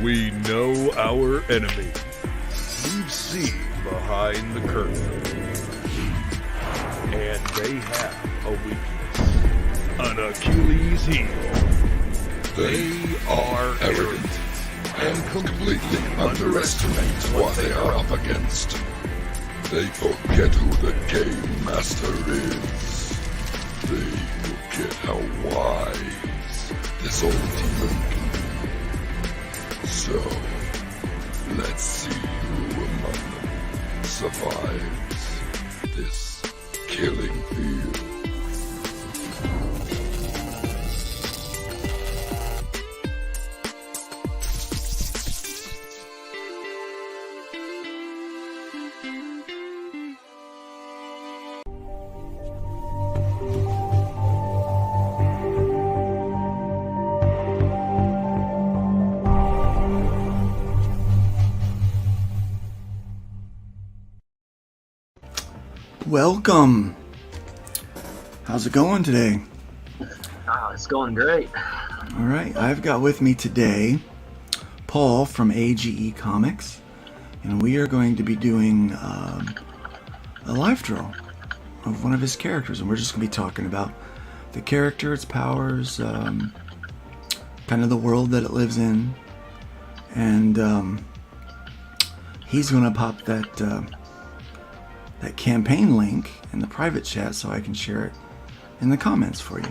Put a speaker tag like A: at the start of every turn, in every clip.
A: We know our enemy. We've seen behind the curtain. And they have a weakness. An Achilles heel. They are arrogant
B: and completely underestimate what they are up against. They forget who the game master is. They forget how wise this old demon can be. So, let's see who among them survives this killing field.
C: Welcome. How's it going today?
D: It's going great.
C: All right, I've got with me today Paul from A.G.E Comics, and we are going to be doing a live draw of one of his characters, and we're just going to be talking about the character, its powers, kind of the world that it lives in, and he's going to pop that campaign link in the private chat so I can share it in the comments for you,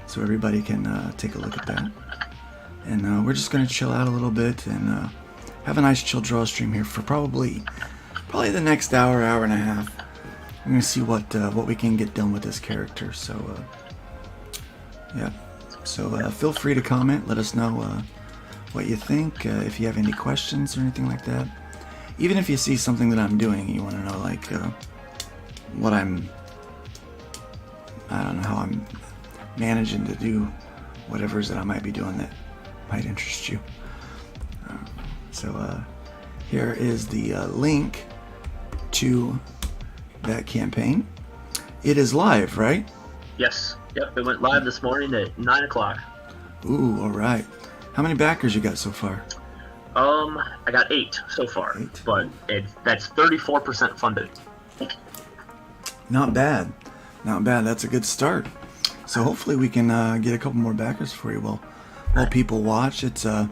C: so everybody can take a look at that. And we're just going to chill out a little bit and have a nice chill draw stream here for probably the next hour and a half. I'm going to see what we can get done with this character. So yeah, so feel free to comment. Let us know what you think. If you have any questions or anything like that. Even if you see something that I'm doing, you want to know like what I don't know how I'm managing to do whatever's that I might be doing that might interest you. So here is the link to that campaign. It is live, right?
D: Yes. Yep. It went live this morning at 9 o'clock.
C: Ooh, all right. How many backers you got so far?
D: I got 8 so far,
C: 8.
D: but that's 34% funded.
C: Not bad. Not bad. That's a good start. So hopefully we can get a couple more backers for you while people watch. It's I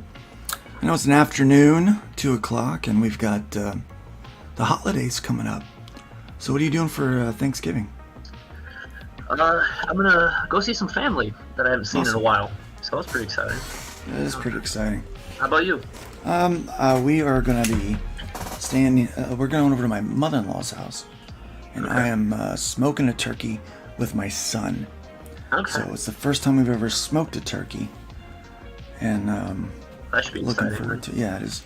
C: know it's an afternoon, 2 o'clock, and we've got the holidays coming up. So what are you doing for Thanksgiving?
D: I'm gonna go see some family that I haven't seen in a while, so that's pretty exciting.
C: That is pretty exciting.
D: How about you?
C: We are gonna be staying. We're going over to my mother-in-law's house, and
D: Okay.
C: I am smoking a turkey with my son.
D: Okay.
C: So it's the first time we've ever smoked a turkey, and
D: That should be
C: looking
D: exciting.
C: forward to. Yeah, it is.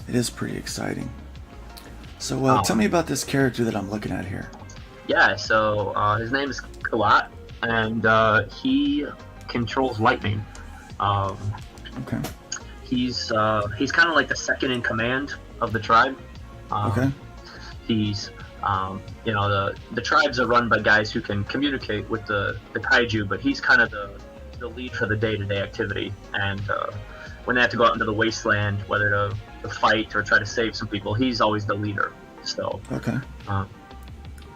C: It is pretty exciting. So tell me about this character that I'm looking at here.
D: Yeah. So his name is Kalat, and he controls lightning.
C: Okay.
D: He's kind of like the second in command of the tribe.
C: Okay.
D: He's the tribes are run by guys who can communicate with the kaiju, but he's kind of the lead for the day-to-day activity. And when they have to go out into the wasteland, whether to fight or try to save some people, he's always the leader. So
C: Okay.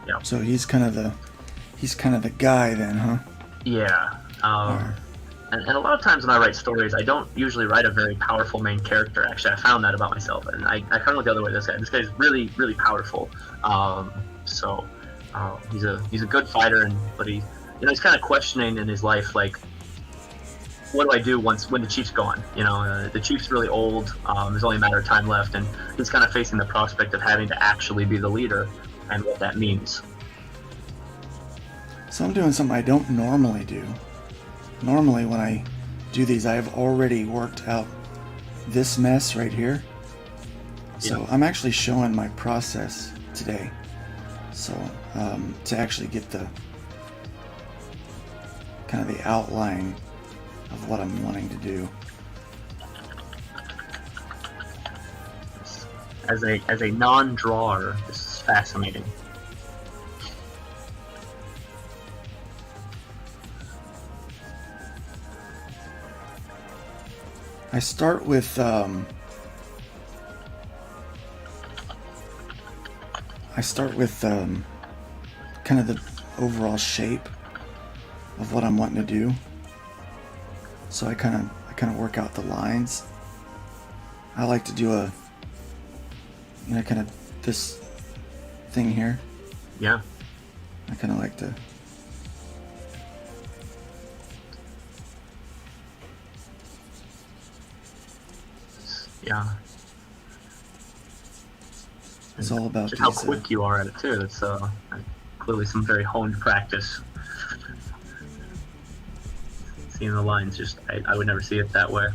D: yeah.
C: So he's kind of the guy then, huh?
D: Yeah.
C: Alright.
D: And a lot of times when I write stories, I don't usually write a very powerful main character. Actually, I found that about myself, and I kind of look the other way. This guy's really, really powerful. He's a good fighter, but he's kind of questioning in his life, like, what do I do when the chief's gone? The chief's really old. There's only a matter of time left, and he's kind of facing the prospect of having to actually be the leader, and what that means.
C: So I'm doing something I don't normally do. Normally when I do these, I have already worked out this mess right here. So
D: Yeah.
C: I'm actually showing my process today. So to actually get the kind of the outline of what I'm wanting to do.
D: As a non-drawer, this is fascinating.
C: I start with I start with kind of the overall shape of what I'm wanting to do. So I kind of work out the lines. I like to do a, you know, kind of this thing here.
D: Yeah.
C: I kind of like to.
D: Yeah.
C: It's all about
D: just how
C: these,
D: quick you are at it too. It's clearly some very honed practice. Seeing the lines, just I would never see it that way.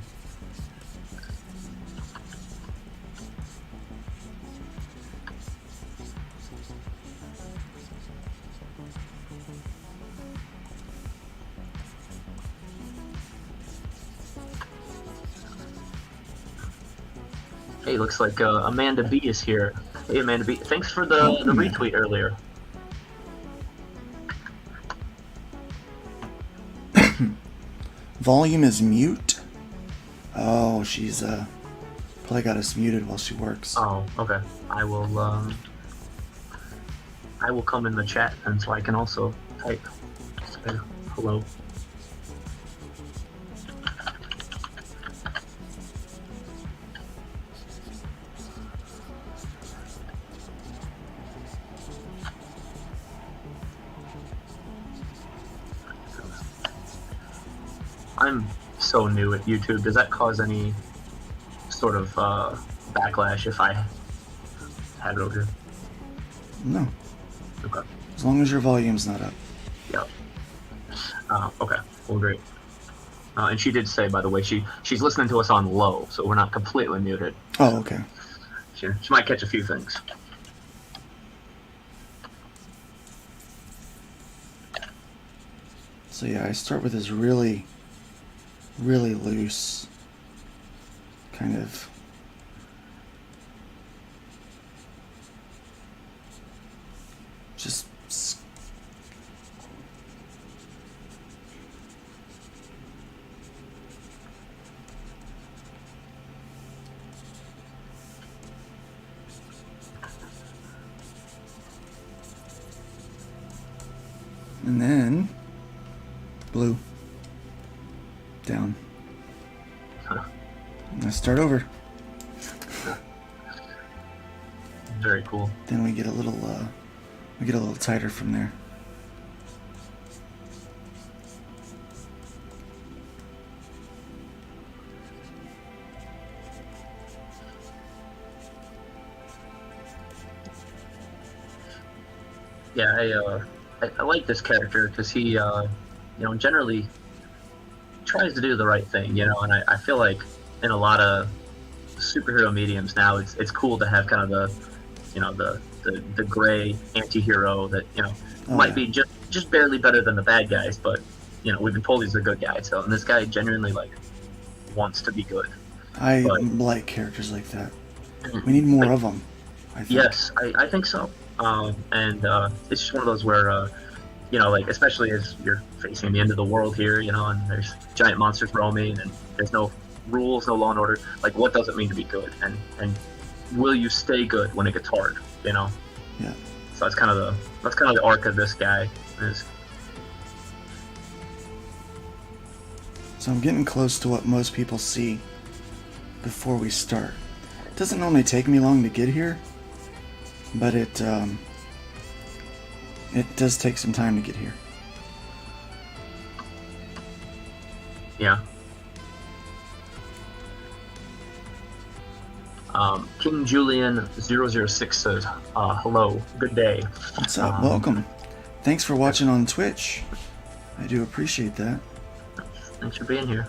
D: Hey, looks like Amanda B is here. Hey, Amanda B, thanks for the retweet earlier.
C: Volume is mute. Oh, she's probably got us muted while she works.
D: Oh, okay. I will come in the chat, and so I can also type. Say hello. I'm so new at YouTube. Does that cause any sort of backlash if I had it over here?
C: No.
D: Okay.
C: As long as your volume's not up.
D: Yep. Okay. Well, great. And she did say, by the way, she's listening to us on low, so we're not completely muted.
C: Oh, okay.
D: She might catch a few things.
C: So yeah, I start with this really, really loose kind of just and then blue down. And I start over.
D: Very cool.
C: Then we get a little tighter from there.
D: Yeah, I like this character because he, generally tries to do the right thing, and I feel like in a lot of superhero mediums now, it's cool to have kind of the gray anti-hero that, might be just barely better than the bad guys, but, we've been told he's a good guy, so, and this guy genuinely, wants to be good.
C: I like characters like that. We need more of them, I think.
D: Yes, I think so. And it's just one of those where, especially as you're facing the end of the world here, and there's giant monsters roaming, and there's no rules, no law and order. What does it mean to be good? And will you stay good when it gets hard?
C: Yeah.
D: So that's kind of the arc of this guy.
C: So I'm getting close to what most people see before we start. It doesn't normally take me long to get here, but it does take some time to get here.
D: Yeah. King Julian 006 says, hello, good day.
C: What's up? Welcome. Thanks for watching on Twitch. I do appreciate that.
D: Thanks for being here.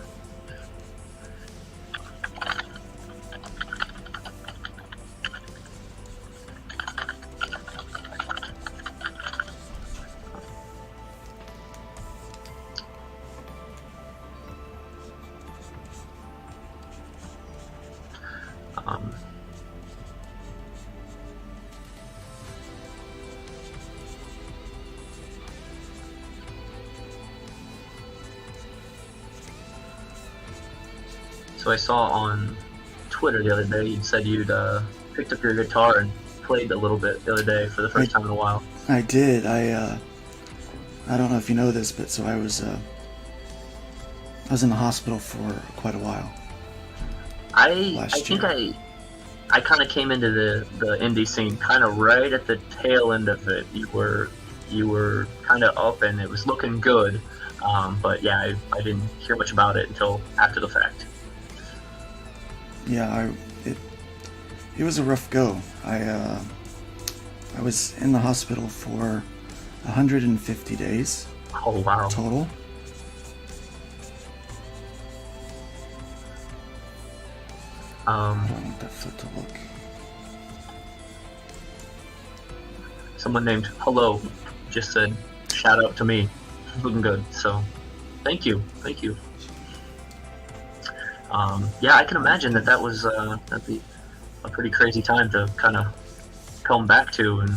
D: So I saw on Twitter the other day you said you'd picked up your guitar and played a little bit the other day for the first time in a while.
C: I did. I don't know if you know this, but so I was in the hospital for quite a while.
D: I think I kind of came into the indie scene kind of right at the tail end of it. You were kind of up and it was looking good, but yeah, I didn't hear much about it until after the fact.
C: Yeah, it was a rough go. I was in the hospital for 150 days.
D: Oh wow!
C: Total. I don't want that foot to look.
D: Someone named Hello just said, shout out to me. Looking good, so thank you. Yeah, I can imagine that was that'd be a pretty crazy time to kind of come back to, and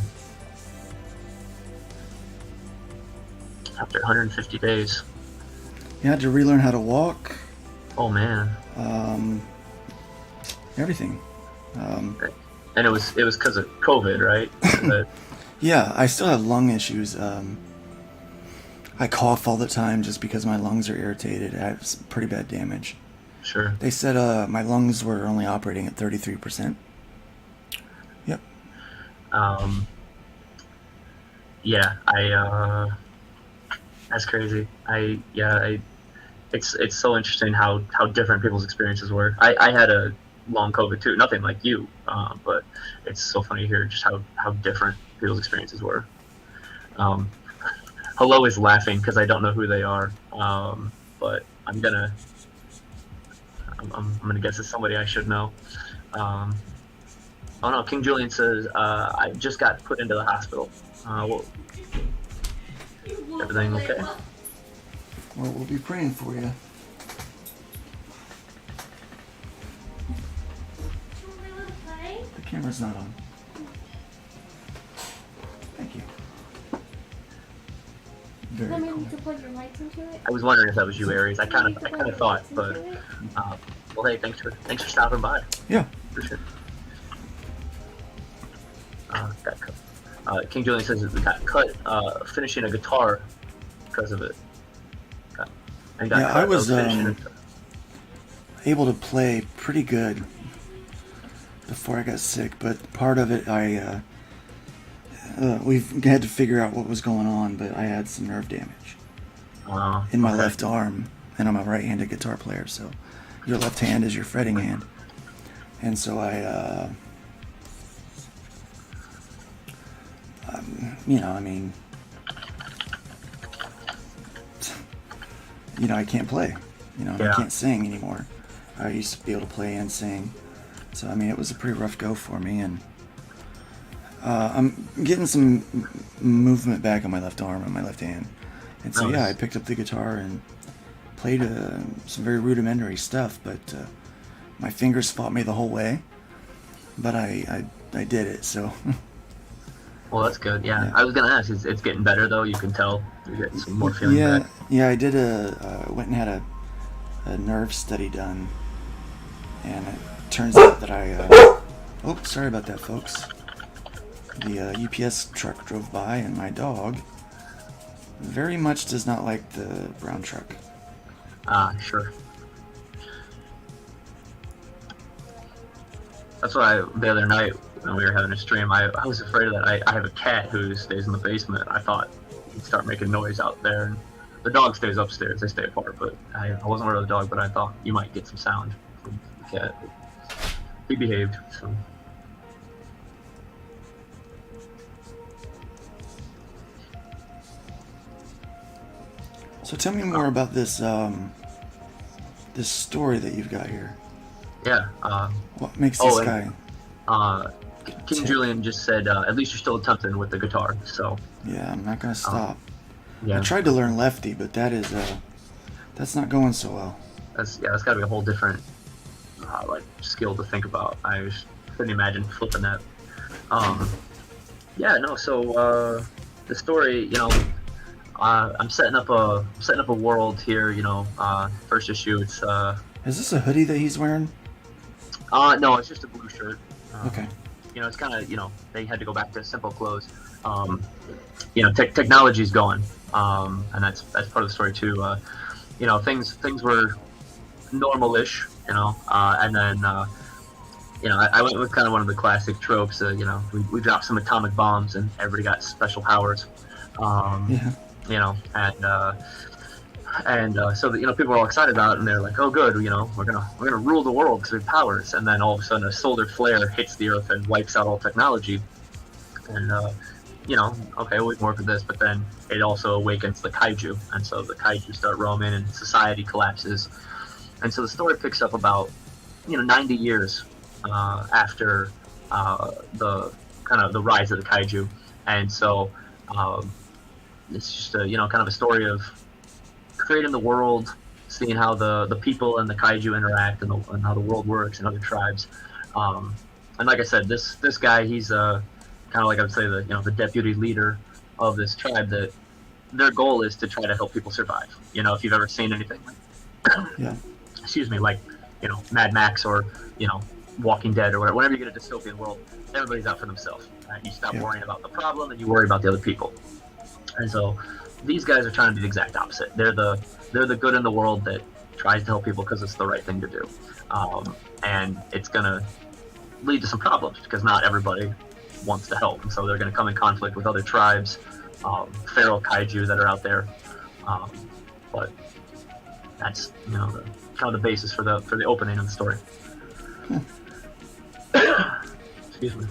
D: after 150 days.
C: You had to relearn how to walk.
D: Oh man.
C: Everything.
D: And it was because of COVID, right?
C: Yeah, I still have lung issues. I cough all the time just because my lungs are irritated. I have some pretty bad damage.
D: Sure.
C: They said my lungs were only operating at 33%. Yep.
D: Yeah, that's crazy. It's so interesting how different people's experiences were. I had a long COVID too, nothing like you, but it's so funny to hear just how different people's experiences were. Hello is laughing because I don't know who they are, but I'm gonna guess it's somebody I should know. Oh no, King Julian says I just got put into the hospital. Everything okay?
C: Well, we'll be praying for you. The camera's not on. Thank you. Very cool.
E: To plug your lights into it?
D: I was wondering if that was you, Aries. I kind of thought, but well, hey, thanks for stopping by.
C: Yeah.
D: For sure. King Julian says that we got cut finishing a guitar because of it.
C: I was able to play pretty good before I got sick, but part of it we've had to figure out what was going on, but I had some nerve damage in my left arm, and I'm a right-handed guitar player, so your left hand is your fretting hand. And so I can't play. I can't sing anymore. I used to be able to play and sing. So, it was a pretty rough go for me, and I'm getting some movement back on my left arm and my left hand. And so, I picked up the guitar and played some very rudimentary stuff, but my fingers fought me the whole way. But I did it, so...
D: Well, that's good. Yeah. I was gonna ask. It's getting better though. You can tell you're getting some more feeling back.
C: Yeah. I did went and had a nerve study done, and it turns out that oh, sorry about that, folks. The UPS truck drove by, and my dog very much does not like the brown truck.
D: Sure. That's why the other night when we were having a stream, I was afraid of that. I have a cat who stays in the basement. I thought he'd start making noise out there. And the dog stays upstairs. They stay apart, but I wasn't worried of the dog, but I thought you might get some sound from the cat. He behaved, so.
C: So tell me more about this this story that you've got here.
D: Yeah.
C: What makes this guy?
D: King Julian just said, at least you're still attempting with the guitar, so.
C: Yeah, I'm not gonna stop.
D: Yeah.
C: I tried to learn lefty, but that's not going so well.
D: That's gotta be a whole different skill to think about. I just couldn't imagine flipping that. So the story, I'm setting up a world here, first issue. It's
C: Is this a hoodie that he's wearing?
D: no, it's just a blue shirt.
C: Okay.
D: it's kind of, they had to go back to simple clothes. Technology's going, and that's part of the story too. Things were normal-ish, and then I went with kind of one of the classic tropes. We dropped some atomic bombs and everybody got special powers.
C: Yeah.
D: So people were all excited about it, and they're like, "Oh, good, we're gonna rule the world because we have powers." And then all of a sudden, a solar flare hits the Earth and wipes out all technology. And okay, we can work with this, but then it also awakens the kaiju, and so the kaiju start roaming, and society collapses. And so the story picks up about 90 years after the kind of the rise of the kaiju, and so it's just a kind of a story of creating the world, seeing how the people and the kaiju interact, and how the world works, and other tribes. And like I said, this guy, he's kind of like I would say the deputy leader of this tribe. That their goal is to try to help people survive. If you've ever seen anything
C: Yeah.
D: like Mad Max or Walking Dead or whatever. Whenever you get a dystopian world, everybody's out for themselves. You stop worrying about the problem and you worry about the other people. And so these guys are trying to do the exact opposite. They're the good in the world that tries to help people because it's the right thing to do. And it's gonna lead to some problems because not everybody wants to help, and so they're going to come in conflict with other tribes, feral kaiju that are out there. But that's the kind of the basis for the opening of the story. Excuse me.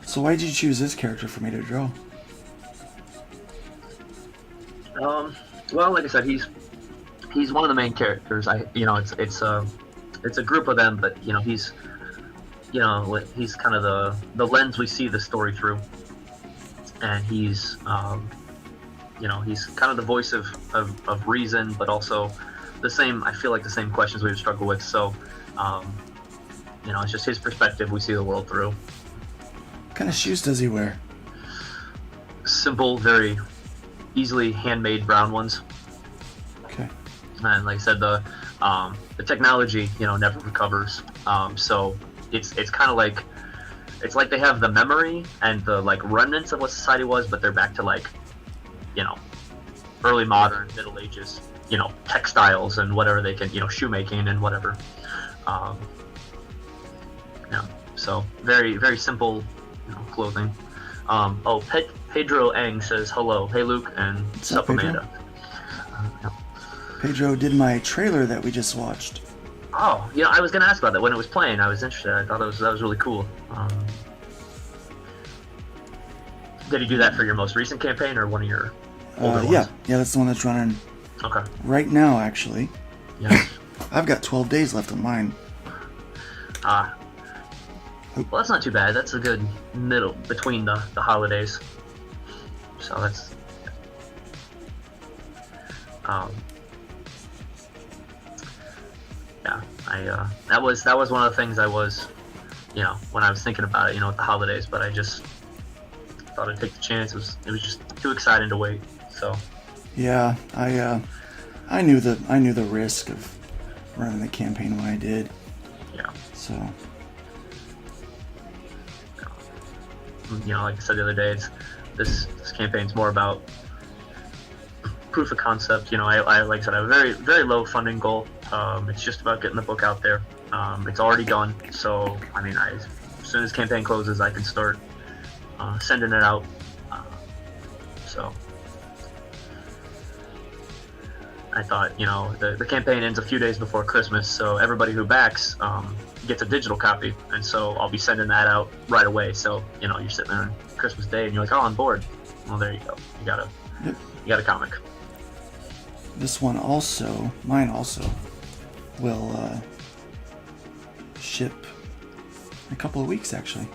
C: So why did you choose this character for me to draw?
D: Well, like I said, he's one of the main characters. It's a group of them, but he's kind of the lens we see the story through, and he's he's kind of the voice of reason, but also I feel like the same questions we would struggle with. So it's just his perspective we see the world through.
C: What kind of shoes does he wear?
D: Simple, very easily handmade brown ones.
C: Okay.
D: And like I said, the technology never recovers. So it's kind of like they have the memory and the remnants of what society was, but they're back to early modern, Middle Ages, textiles and whatever they can, shoemaking and whatever. So very, very simple, clothing. Pedro Ang says hello. Hey Luke, and
C: What's up,
D: Amanda.
C: Pedro did my trailer that we just watched.
D: Oh, I was gonna ask about that when it was playing. I was interested. I thought that was really cool. Did he do that for your most recent campaign or one of your older ones?
C: Yeah, that's the one that's running right now, actually.
D: Yeah.
C: I've got 12 days left on mine.
D: Well, that's not too bad. That's a good middle between the holidays. So that's that was one of the things I was, when I was thinking about it, with the holidays. But I just thought I'd take the chance. It was just too exciting to wait. So.
C: Yeah, I knew the risk of running the campaign when I did.
D: Yeah.
C: So.
D: Like I said the other day, this campaign's more about proof of concept. I like I said, I have a very, very low funding goal. It's just about getting the book out there. It's already done, so as soon as campaign closes, I can start sending it out. So I thought, the campaign ends a few days before Christmas, so everybody who backs gets a digital copy, and so I'll be sending that out right away. So you're sitting there on Christmas Day, and you're like, oh, on board. Well, there you go. You got a comic.
C: This one mine also, will ship in a couple of weeks, actually.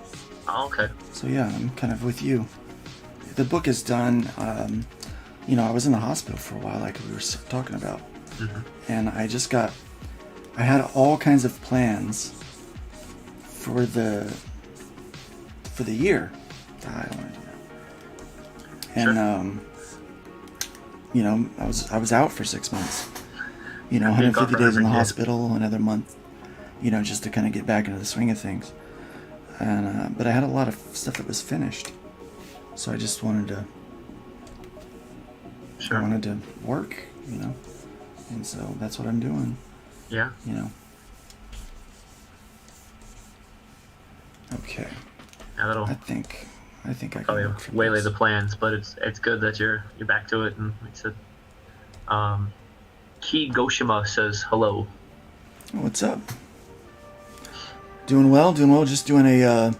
D: Oh, okay.
C: So yeah, I'm kind of with you. The book is done. I was in the hospital for a while, like we were talking about, and I had all kinds of plans for the year. I don't want to do that. And
D: Sure.
C: I was out for 6 months. 150 days in the hospital, another month. Just to kind of get back into the swing of things. and but I had a lot of stuff that was finished, so I just wanted to.
D: Sure.
C: I wanted to work, and so that's what I'm doing.
D: Yeah.
C: Okay.
D: Yeah, that'll
C: I think I can
D: probably
C: work for
D: waylay
C: this.
D: the plans, but it's good that you're back to it. And like I said, Ki Goshima says hello.
C: What's up? Doing well. Just doing a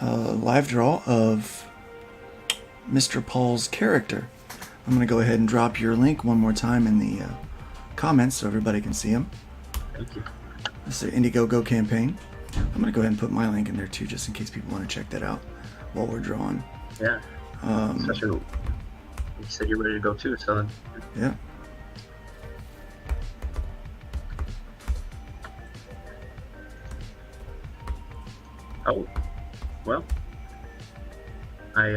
C: live draw of Mr. Paul's character. I'm going to go ahead and drop your link one more time in the comments so everybody can see him.
D: Thank you.
C: This is an Indiegogo campaign. I'm going to go ahead and put my link in there too, just in case people want to check that out while we're drawing.
D: Yeah. Especially, you said you're ready to go too, so.
C: Yeah.
D: Oh, well. I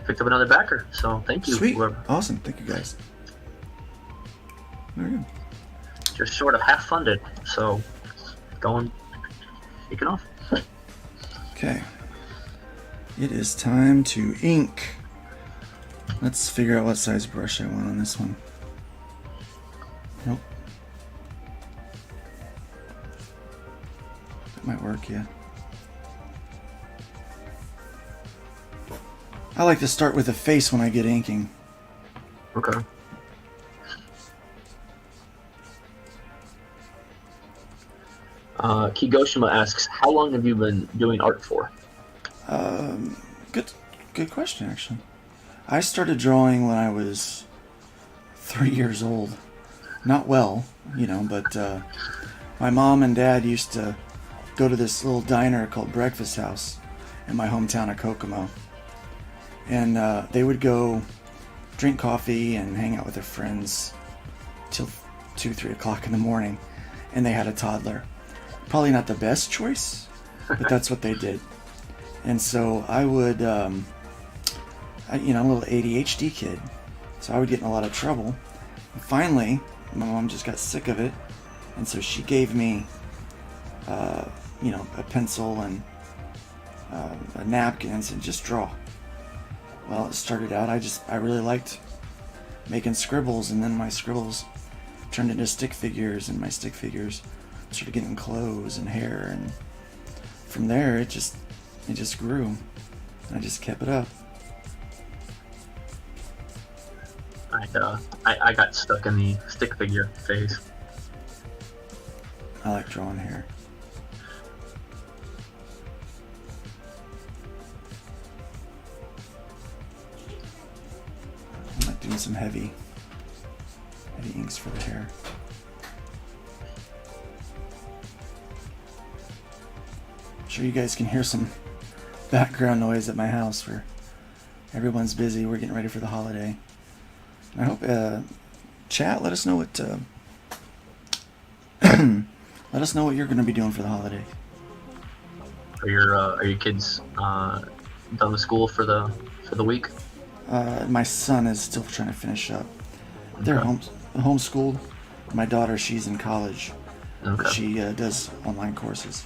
D: picked up another backer, so thank you.
C: Sweet.
D: We're
C: Awesome. Thank you guys. Very good.
D: just short of half funded, so kicking off.
C: Okay. It is time to ink. Let's figure out what size brush I want on this one. Nope. That might work, yeah. I like to start with a face when I get inking.
D: Okay. Kigoshima asks, how long have you been doing art for?
C: Good question, actually. I started drawing when I was 3 years old. Not well, but my mom and dad used to go to this little diner called Breakfast House in my hometown of Kokomo. And they would go drink coffee and hang out with their friends till 2, 3 o'clock in the morning. And they had a toddler. Probably not the best choice, but that's what they did. And so I would, I'm a little ADHD kid, so I would get in a lot of trouble. And finally, my mom just got sick of it, and so she gave me, a pencil and a napkin and said, just draw. Well, it started out, I really liked making scribbles, and then my scribbles turned into stick figures, and my stick figures started getting clothes and hair, and from there it just grew, and I just kept it up.
D: I got stuck in the stick figure phase.
C: I like drawing hair. I like doing some heavy inks for the hair. I'm sure you guys can hear some background noise at my house where everyone's busy. We're getting ready for the holiday. I hope chat, let us know what let us know what you're going to be doing for the holiday.
D: Are your kids done with school for the week?
C: My son is still trying to finish up. They're
D: Okay.
C: homeschooled. My daughter, she's in college, but
D: Okay.
C: she does online courses.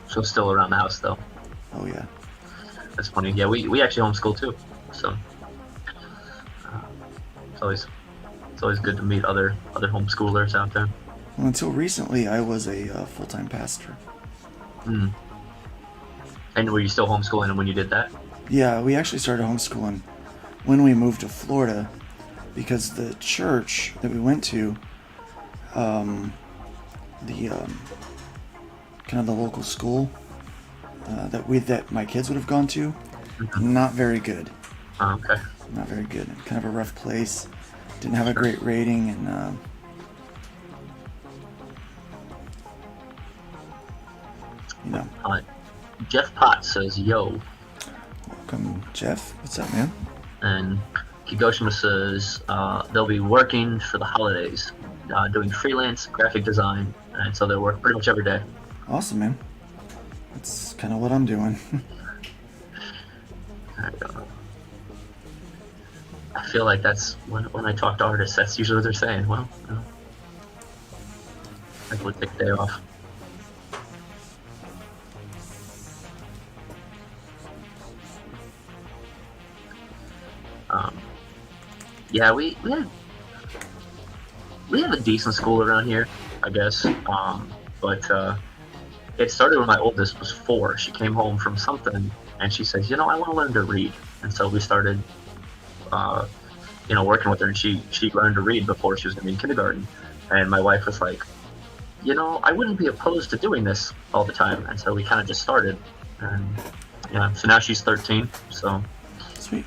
D: So still around the house though.
C: Oh yeah.
D: That's funny. Yeah, we actually homeschool too. So it's always good to meet other homeschoolers out there.
C: Well, until recently, I was a full-time pastor.
D: Mm. And were you still homeschooling when you did that?
C: Yeah, we actually started homeschooling when we moved to Florida because the church that we went to, kind of the local school that my kids would have gone to, not very good.
D: Oh, okay.
C: Not very good. Kind of a rough place. Didn't have a great rating, and
D: Jeff Potts says, yo.
C: welcome, Jeff. What's up, man?
D: And Kigoshima says they'll be working for the holidays, doing freelance graphic design, and so they work pretty much every day.
C: Awesome, man. That's kind of what I'm doing.
D: I feel like that's when I talk to artists, that's usually what they're saying. Well, I would take a day off. Yeah, we have a decent school around here, I guess. But it started when my oldest was 4. She came home from something and she says, I want to learn to read. And so we started, uh, working with her, and she learned to read before she was going to be in kindergarten. And my wife was like, I wouldn't be opposed to doing this all the time. And so we kind of just started. And yeah, so now she's 13. So
C: Sweet.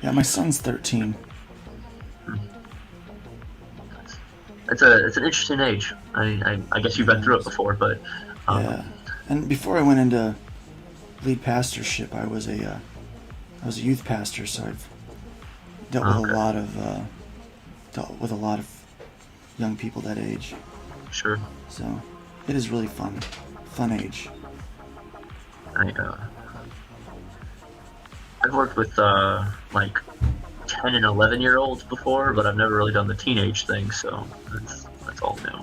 C: Yeah, my son's 13.
D: it's an interesting age. I guess you've been through it before, but
C: Yeah. And before I went into lead pastorship, I was a youth pastor, so I've dealt with
D: Okay.
C: a lot of young people that age.
D: Sure.
C: So it is really fun age.
D: I've worked with like 10 and 11-year-olds before, but I've never really done the teenage thing, so that's all new.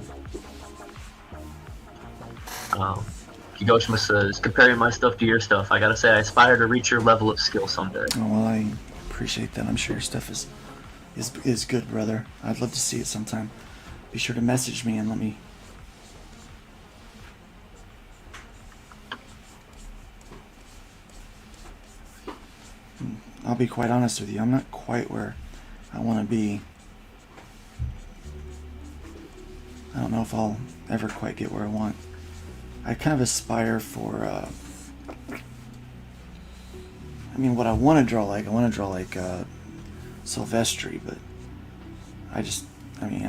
D: Higoshima says, comparing my stuff to your stuff, I gotta say I aspire to reach your level of skill someday.
C: Oh, well, I appreciate that. I'm sure your stuff is good, brother. I'd love to see it sometime. Be sure to message me and let me. I'll be quite honest with you. I'm not quite where I want to be. I don't know if I'll ever quite get where I want. I kind of aspire for. What I want to draw like. I want to draw like Silvestri, but I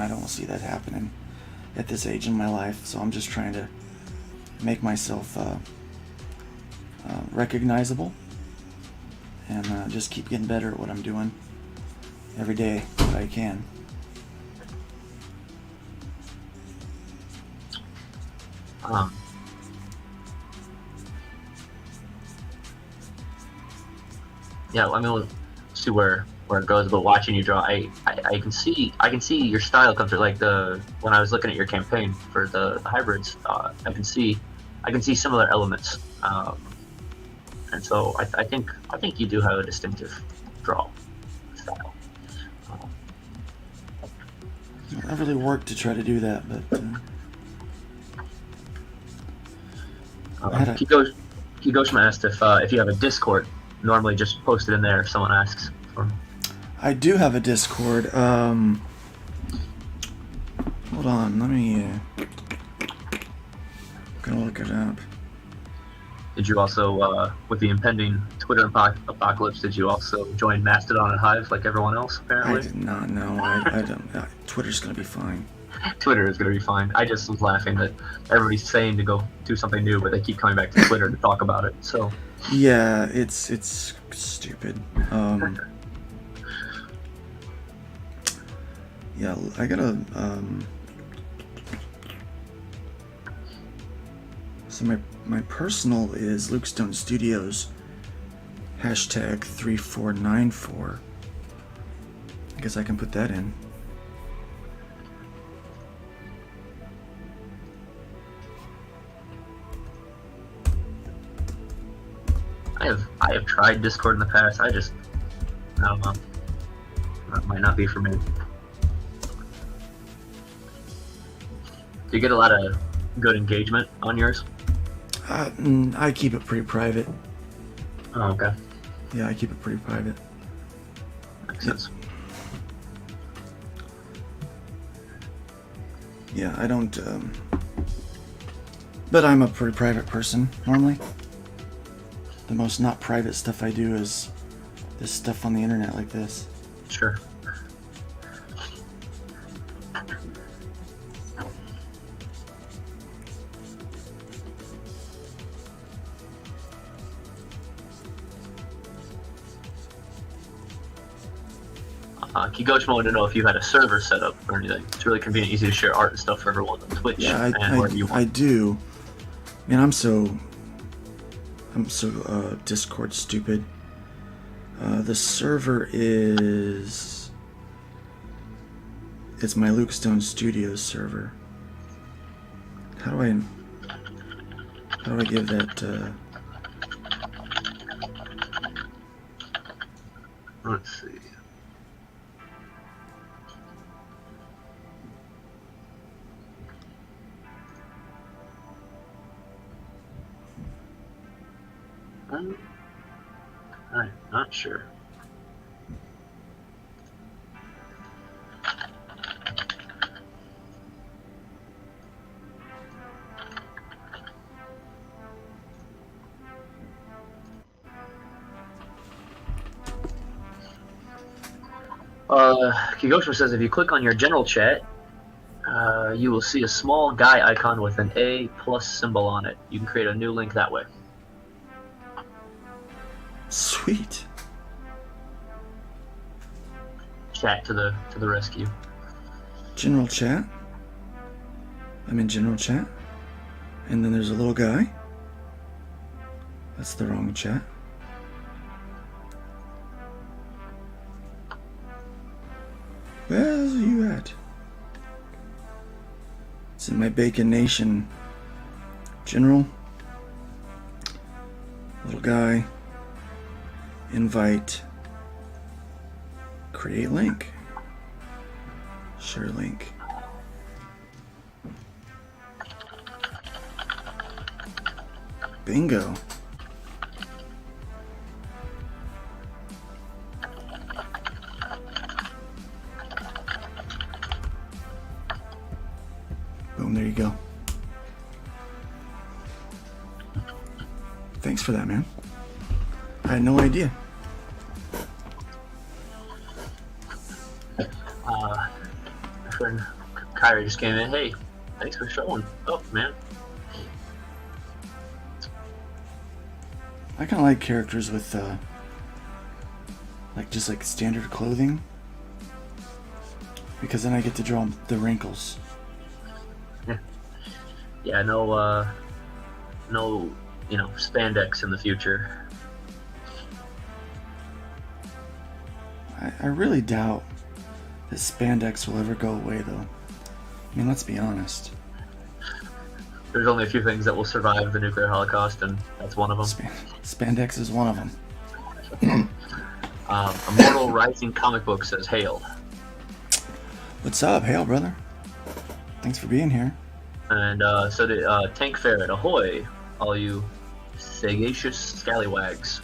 C: don't see that happening at this age in my life. So I'm just trying to make myself recognizable and just keep getting better at what I'm doing every day that I can.
D: Yeah, we'll see where it goes. But watching you draw, I can see your style come through. Like when I was looking at your campaign for the hybrids, I can see similar elements. And so I think you do have a distinctive draw style.
C: I really worked to try to do that, but
D: Higoshima asked if you have a Discord. Normally, just post it in there if someone asks.
C: I do have a Discord. Hold on, let me. Gonna look it up.
D: Did you also, with the impending Twitter apocalypse, did you also join Mastodon and Hive like everyone else? Apparently,
C: I did not know. I don't. Twitter's gonna be fine.
D: Twitter is going to be fine. I just was laughing that everybody's saying to go do something new, but they keep coming back to Twitter to talk about it. So
C: yeah, it's stupid. Yeah, I gotta. So my personal is Luke Stone Studios #3494. I guess I can put that in.
D: I have tried Discord in the past. I don't know. That might not be for me. Do you get a lot of good engagement on yours?
C: I keep it pretty private.
D: Oh, okay.
C: Yeah, I keep it pretty private.
D: Makes sense.
C: Yeah, I don't. But I'm a pretty private person normally. The most not private stuff I do is this stuff on the internet like this.
D: Sure. Kigoshima wanted to know if you had a server set up or anything. It's really convenient, easy to share art and stuff for everyone on Twitch
C: Yeah,
D: and wherever you want.
C: I do. Man, I'm so Discord stupid. The server is. It's my Luke Stone Studios server. How do I give that?
D: Let's see. I'm not sure. Kigosho says if you click on your general chat, you will see a small guy icon with an A+ symbol on it. You can create a new link that way.
C: Sweet.
D: Chat to the rescue.
C: General chat. I'm in general chat. And then there's a little guy. That's the wrong chat. Where's you at? It's in my Bacon Nation. General. Little guy. Invite. Create link. Share link. Bingo. Boom, there you go. Thanks for that, man. I had no idea.
D: My friend Kyrie just came in. Hey, thanks for showing up, man.
C: I kind of like characters with, just standard clothing. Because then I get to draw the wrinkles.
D: Yeah, no, spandex in the future.
C: I really doubt that spandex will ever go away, though. I mean, let's be honest.
D: There's only a few things that will survive the nuclear holocaust, and that's one of them.
C: Spandex is one of them.
D: Immortal Rising Comic Book says, hail.
C: What's up? Hail, brother. Thanks for being here.
D: And so did Tank Ferret, ahoy, all you sagacious scallywags.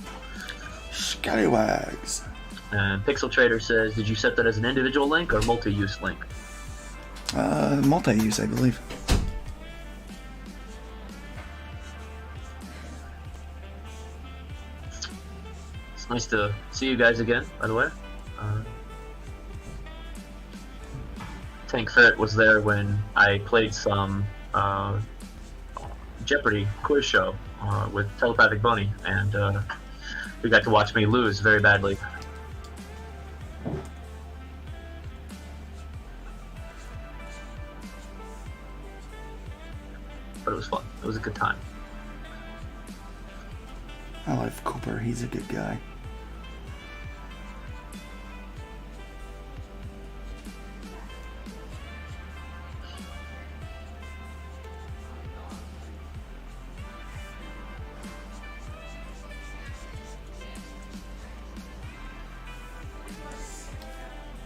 C: Scallywags.
D: And Pixel Trader says, did you set that as an individual link or multi-use link?
C: Multi-use, I believe.
D: It's nice to see you guys again, by the way. Tank Ferret was there when I played some Jeopardy quiz show with Telepathic Bunny, and we got to watch me lose very badly. But it was fun. It was a good time.
C: I like Cooper. He's a good guy.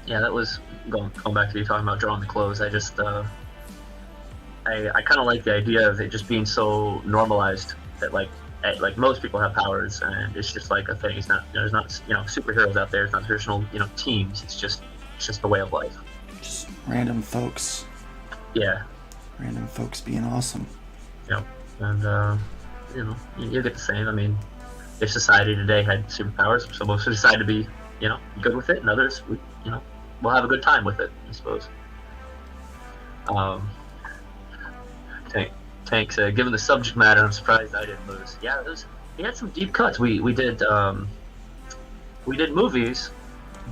D: Yeah, that was going back to you talking about drawing the clothes. I just I kind of like the idea of it just being so normalized that like most people have powers and it's just like a thing. It's not there's not superheroes out there. It's not traditional teams. It's just the way of life.
C: Just random folks.
D: Yeah.
C: Random folks being awesome.
D: Yep. And you get the same. I mean, if society today had superpowers, some of us would decide to be good with it, and others would we'll have a good time with it, I suppose. Tank said, given the subject matter, I'm surprised I didn't lose. Yeah, we had some deep cuts. We did movies,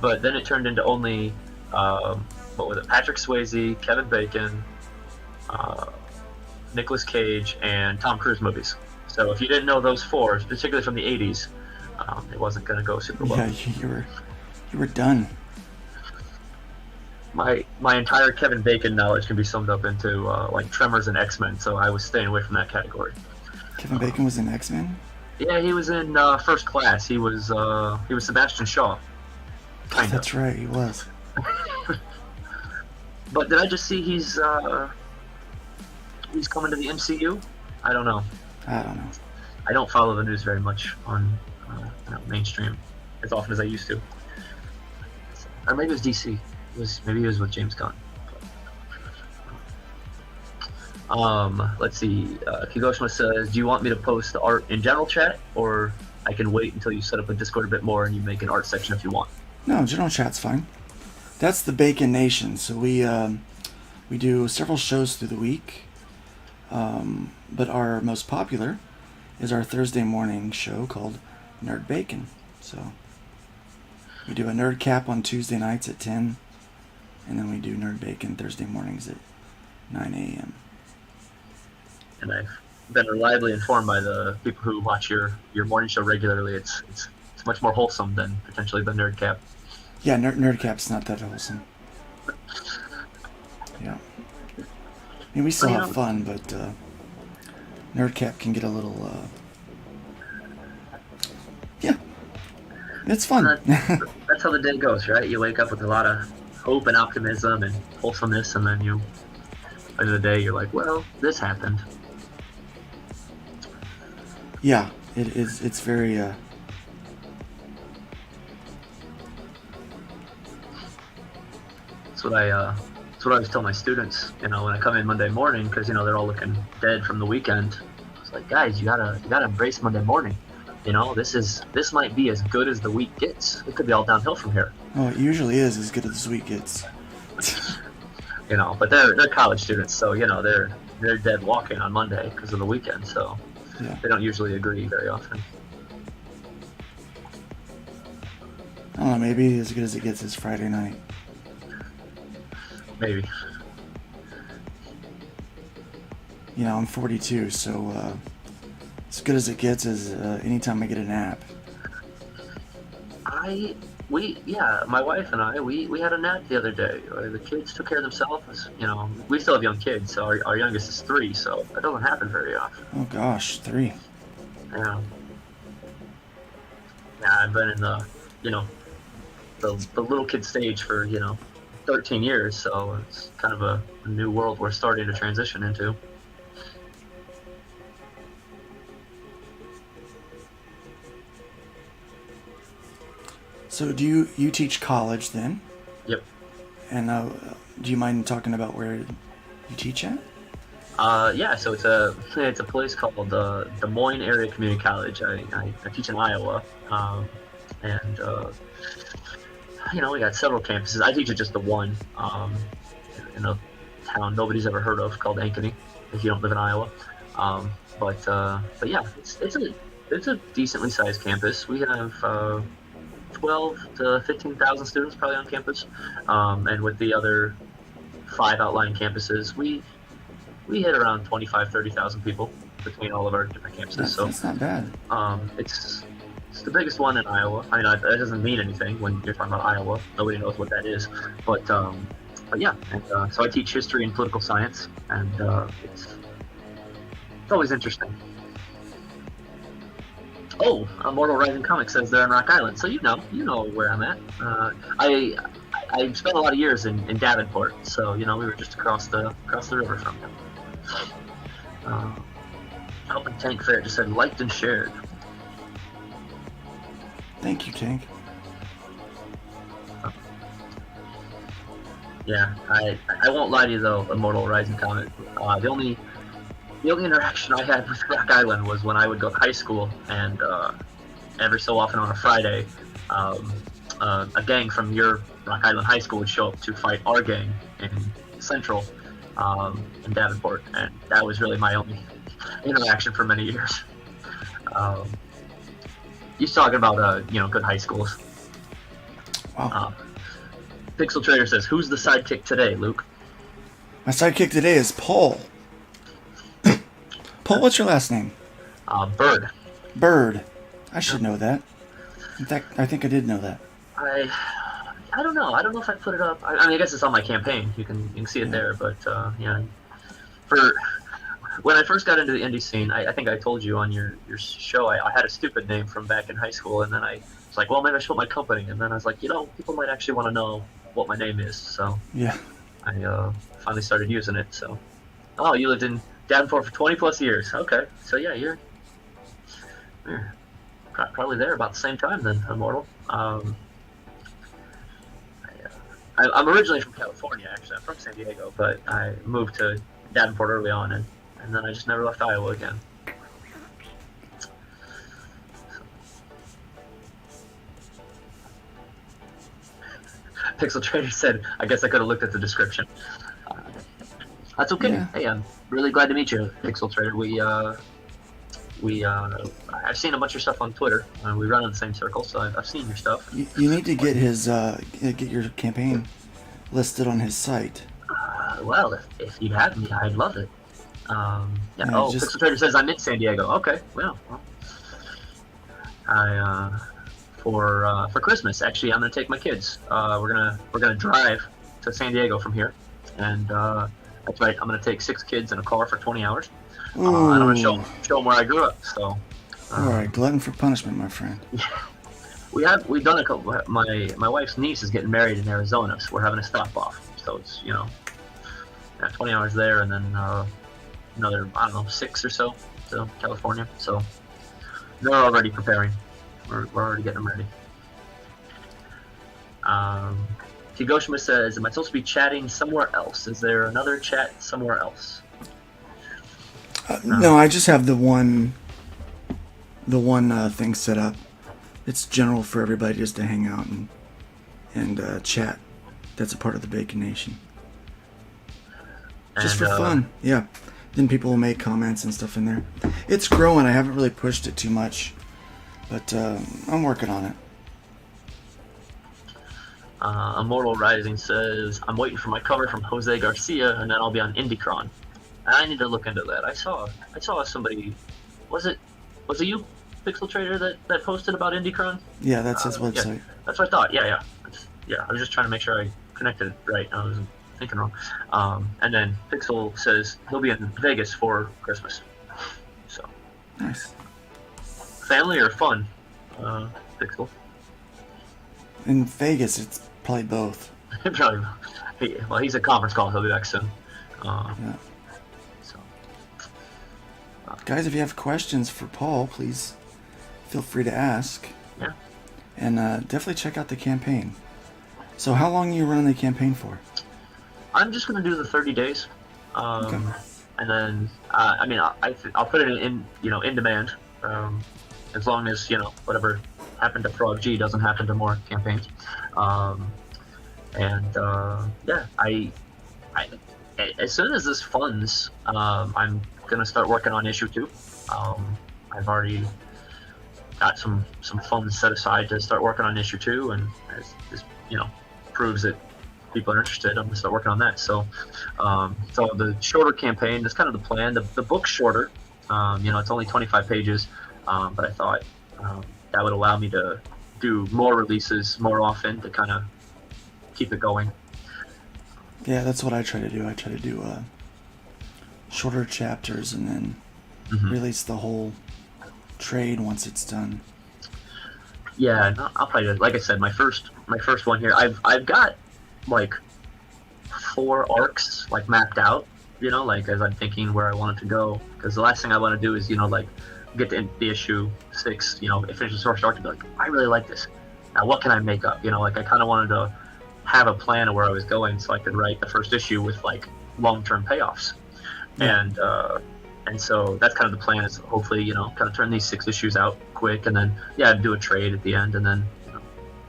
D: but then it turned into only what was it? Patrick Swayze, Kevin Bacon, Nicolas Cage, and Tom Cruise movies. So if you didn't know those four, particularly from the '80s, it wasn't going to go super well.
C: Yeah, you were done.
D: My entire Kevin Bacon knowledge can be summed up into like Tremors and X-Men, so I was staying away from that category.
C: Kevin Bacon was in X-Men?
D: Yeah, he was in First Class. He was Sebastian Shaw.
C: Oh, that's right, he was.
D: But did I just see he's coming to the MCU? I don't know. I don't follow the news very much on mainstream as often as I used to. Or maybe it was DC. Maybe it was with James Gunn. Let's see. Kigoshima says, "Do you want me to post the art in general chat, or I can wait until you set up a Discord a bit more and you make an art section if you want?"
C: No, general chat's fine. That's the Bacon Nation. So we do several shows through the week, but our most popular is our Thursday morning show called Nerd Bacon. So we do a Nerd Cap on Tuesday nights at 10, and then we do Nerd Bacon Thursday mornings at 9 a.m.
D: And I've been reliably informed by the people who watch your morning show regularly. It's much more wholesome than potentially the Nerd Cap.
C: Yeah, Nerd Cap's not that wholesome. Yeah. I mean, we still have fun, but Nerd Cap can get a little... yeah. It's fun.
D: That's how the day goes, right? You wake up with a lot of hope and optimism and wholesomeness, and then you, at the end of the day, you're like, well, this happened.
C: Yeah, it is. It's very...
D: That's what I always tell my students, when I come in Monday morning, because they're all looking dead from the weekend. It's like, guys, you gotta embrace Monday morning. This might be as good as the week gets. It could be all downhill from here.
C: Oh, it usually is as good as the week gets.
D: But they're college students, so they're dead walking on Monday because of the weekend. So
C: yeah.
D: They don't usually agree very often.
C: I don't know. Maybe as good as it gets is Friday night.
D: Maybe.
C: I'm 42, so as good as it gets is anytime I get a nap.
D: My wife and I, we had a nap the other day. The kids took care of themselves. We still have young kids, so our youngest is 3, so that doesn't happen very often.
C: Oh gosh, 3.
D: Yeah. Yeah, I've been in the little kid stage for 13 years, so it's kind of a new world we're starting to transition into.
C: So do you teach college then?
D: Yep.
C: And do you mind talking about where you teach at?
D: Yeah, so it's a place called Des Moines Area Community College. I teach in Iowa, and we got several campuses. I teach at just the one in a town nobody's ever heard of called Ankeny, if you don't live in Iowa. But yeah, it's a decently sized campus. We have 12 to 15,000 students probably on campus, and with the other 5 outlying campuses, we hit around 30,000 people between all of our different campuses.
C: That's not bad.
D: It's the biggest one in Iowa. I mean, that doesn't mean anything when you're talking about Iowa. Nobody knows what that is. But yeah, and so I teach history and political science, and it's always interesting. Oh, Immortal Rising Comics says they're in Rock Island, so you know where I'm at. I spent a lot of years in Davenport, so we were just across the river from them. Helping Tank Fair just said liked and shared.
C: Thank you, Tank.
D: Yeah, I won't lie to you though, Immortal Rising Comic. The only interaction I had with Rock Island was when I would go to high school, and every so often on a Friday, a gang from your Rock Island high school would show up to fight our gang in Central, in Davenport, and that was really my only interaction for many years. He's talking about good high schools.
C: Wow.
D: Pixel Trader says, "Who's the sidekick today, Luke?"
C: My sidekick today is Paul. Paul, what's your last name?
D: Bird.
C: Bird. I should know that. In fact, I think I did know that.
D: I don't know. I don't know if I put it up. I mean, I guess it's on my campaign. You can see it there. But yeah, for when I first got into the indie scene, I think I told you on your show I had a stupid name from back in high school, and then I was like, well, maybe I should put my company, and then I was like, people might actually want to know what my name is. So
C: yeah,
D: I finally started using it. So, oh, you lived in Davenport for 20 plus years. Okay, so yeah, Yeah, probably there about the same time then, Immortal. I'm originally from California, actually. I'm from San Diego, but I moved to Davenport early on, and then I just never left Iowa again. Pixel Trader said, I guess I could have looked at the description. That's okay.
C: Yeah.
D: Hey, I'm really glad to meet you, Pixel Trader. I've seen a bunch of stuff on Twitter. We run in the same circle, so I've seen your stuff.
C: You need to get get your campaign listed on his site.
D: Well, if you'd have me, I'd love it. Yeah.
C: Just-
D: Pixel Trader says I'm in San Diego. Okay. Well, for Christmas, actually, I'm gonna take my kids. We're gonna drive to San Diego from here, and that's right. I'm gonna take 6 kids in a car for 20 hours. And I'm gonna show them where I grew up. So.
C: All right, glutton for punishment, my friend.
D: We've done a couple. My wife's niece is getting married in Arizona, so we're having a stop off. So it's 20 hours there, and then another 6 or so to California. So they're already preparing. We're already getting them ready. Higoshima says, "Am I supposed to be chatting somewhere else? Is there another chat somewhere else?"
C: No, I just have the one thing set up. It's general for everybody just to hang out and chat. That's a part of the Bacon Nation. Just for fun, yeah. Then people will make comments and stuff in there. It's growing. I haven't really pushed it too much, but I'm working on it.
D: Immortal Rising says, "I'm waiting for my cover from Jose Garcia, and then I'll be on Indicron. I need to look into that. I saw somebody. Was it you, Pixel Trader, that posted about Indicron?
C: Yeah, that's his website.
D: Yeah, that's what I thought. Yeah. I was just trying to make sure I connected it right. I was thinking wrong. And then Pixel says he'll be in Vegas for Christmas. So
C: Nice.
D: family or fun, Pixel?
C: In Vegas, it's probably both.
D: Probably. He's a conference call. He'll be back soon.
C: Yeah.
D: So.
C: Guys, if you have questions for Paul, please feel free to ask.
D: Yeah.
C: And definitely check out the campaign. So how long are you running the campaign for?
D: I'm just gonna do the 30 days,
C: Okay.
D: and then I'll put it in demand, as long as whatever happened to Frog G doesn't happen to more campaigns, I as soon as this funds, I'm gonna start working on issue 2. I've already got some funds set aside to start working on issue 2, and as this proves that people are interested, I'm gonna start working on that. So the shorter campaign, that's kind of the plan. The book's shorter, it's only 25 pages, but I thought that would allow me to do more releases more often to kind of keep it going.
C: Yeah, that's what I try to do. I try to do shorter chapters and then release the whole trade once it's done.
D: Yeah, I'll probably, like I said, my first one here. I've got like 4 arcs like mapped out, as I'm thinking where I want it to go. Because the last thing I want to do is get to the issue 6, finish the source arc, and be like, I really like this. Now what can I make up? I kind of wanted to have a plan of where I was going so I could write the first issue with like long-term payoffs.
C: Yeah.
D: And so that's kind of the plan, is hopefully, kind of turn these 6 issues out quick, and then, do a trade at the end, and then,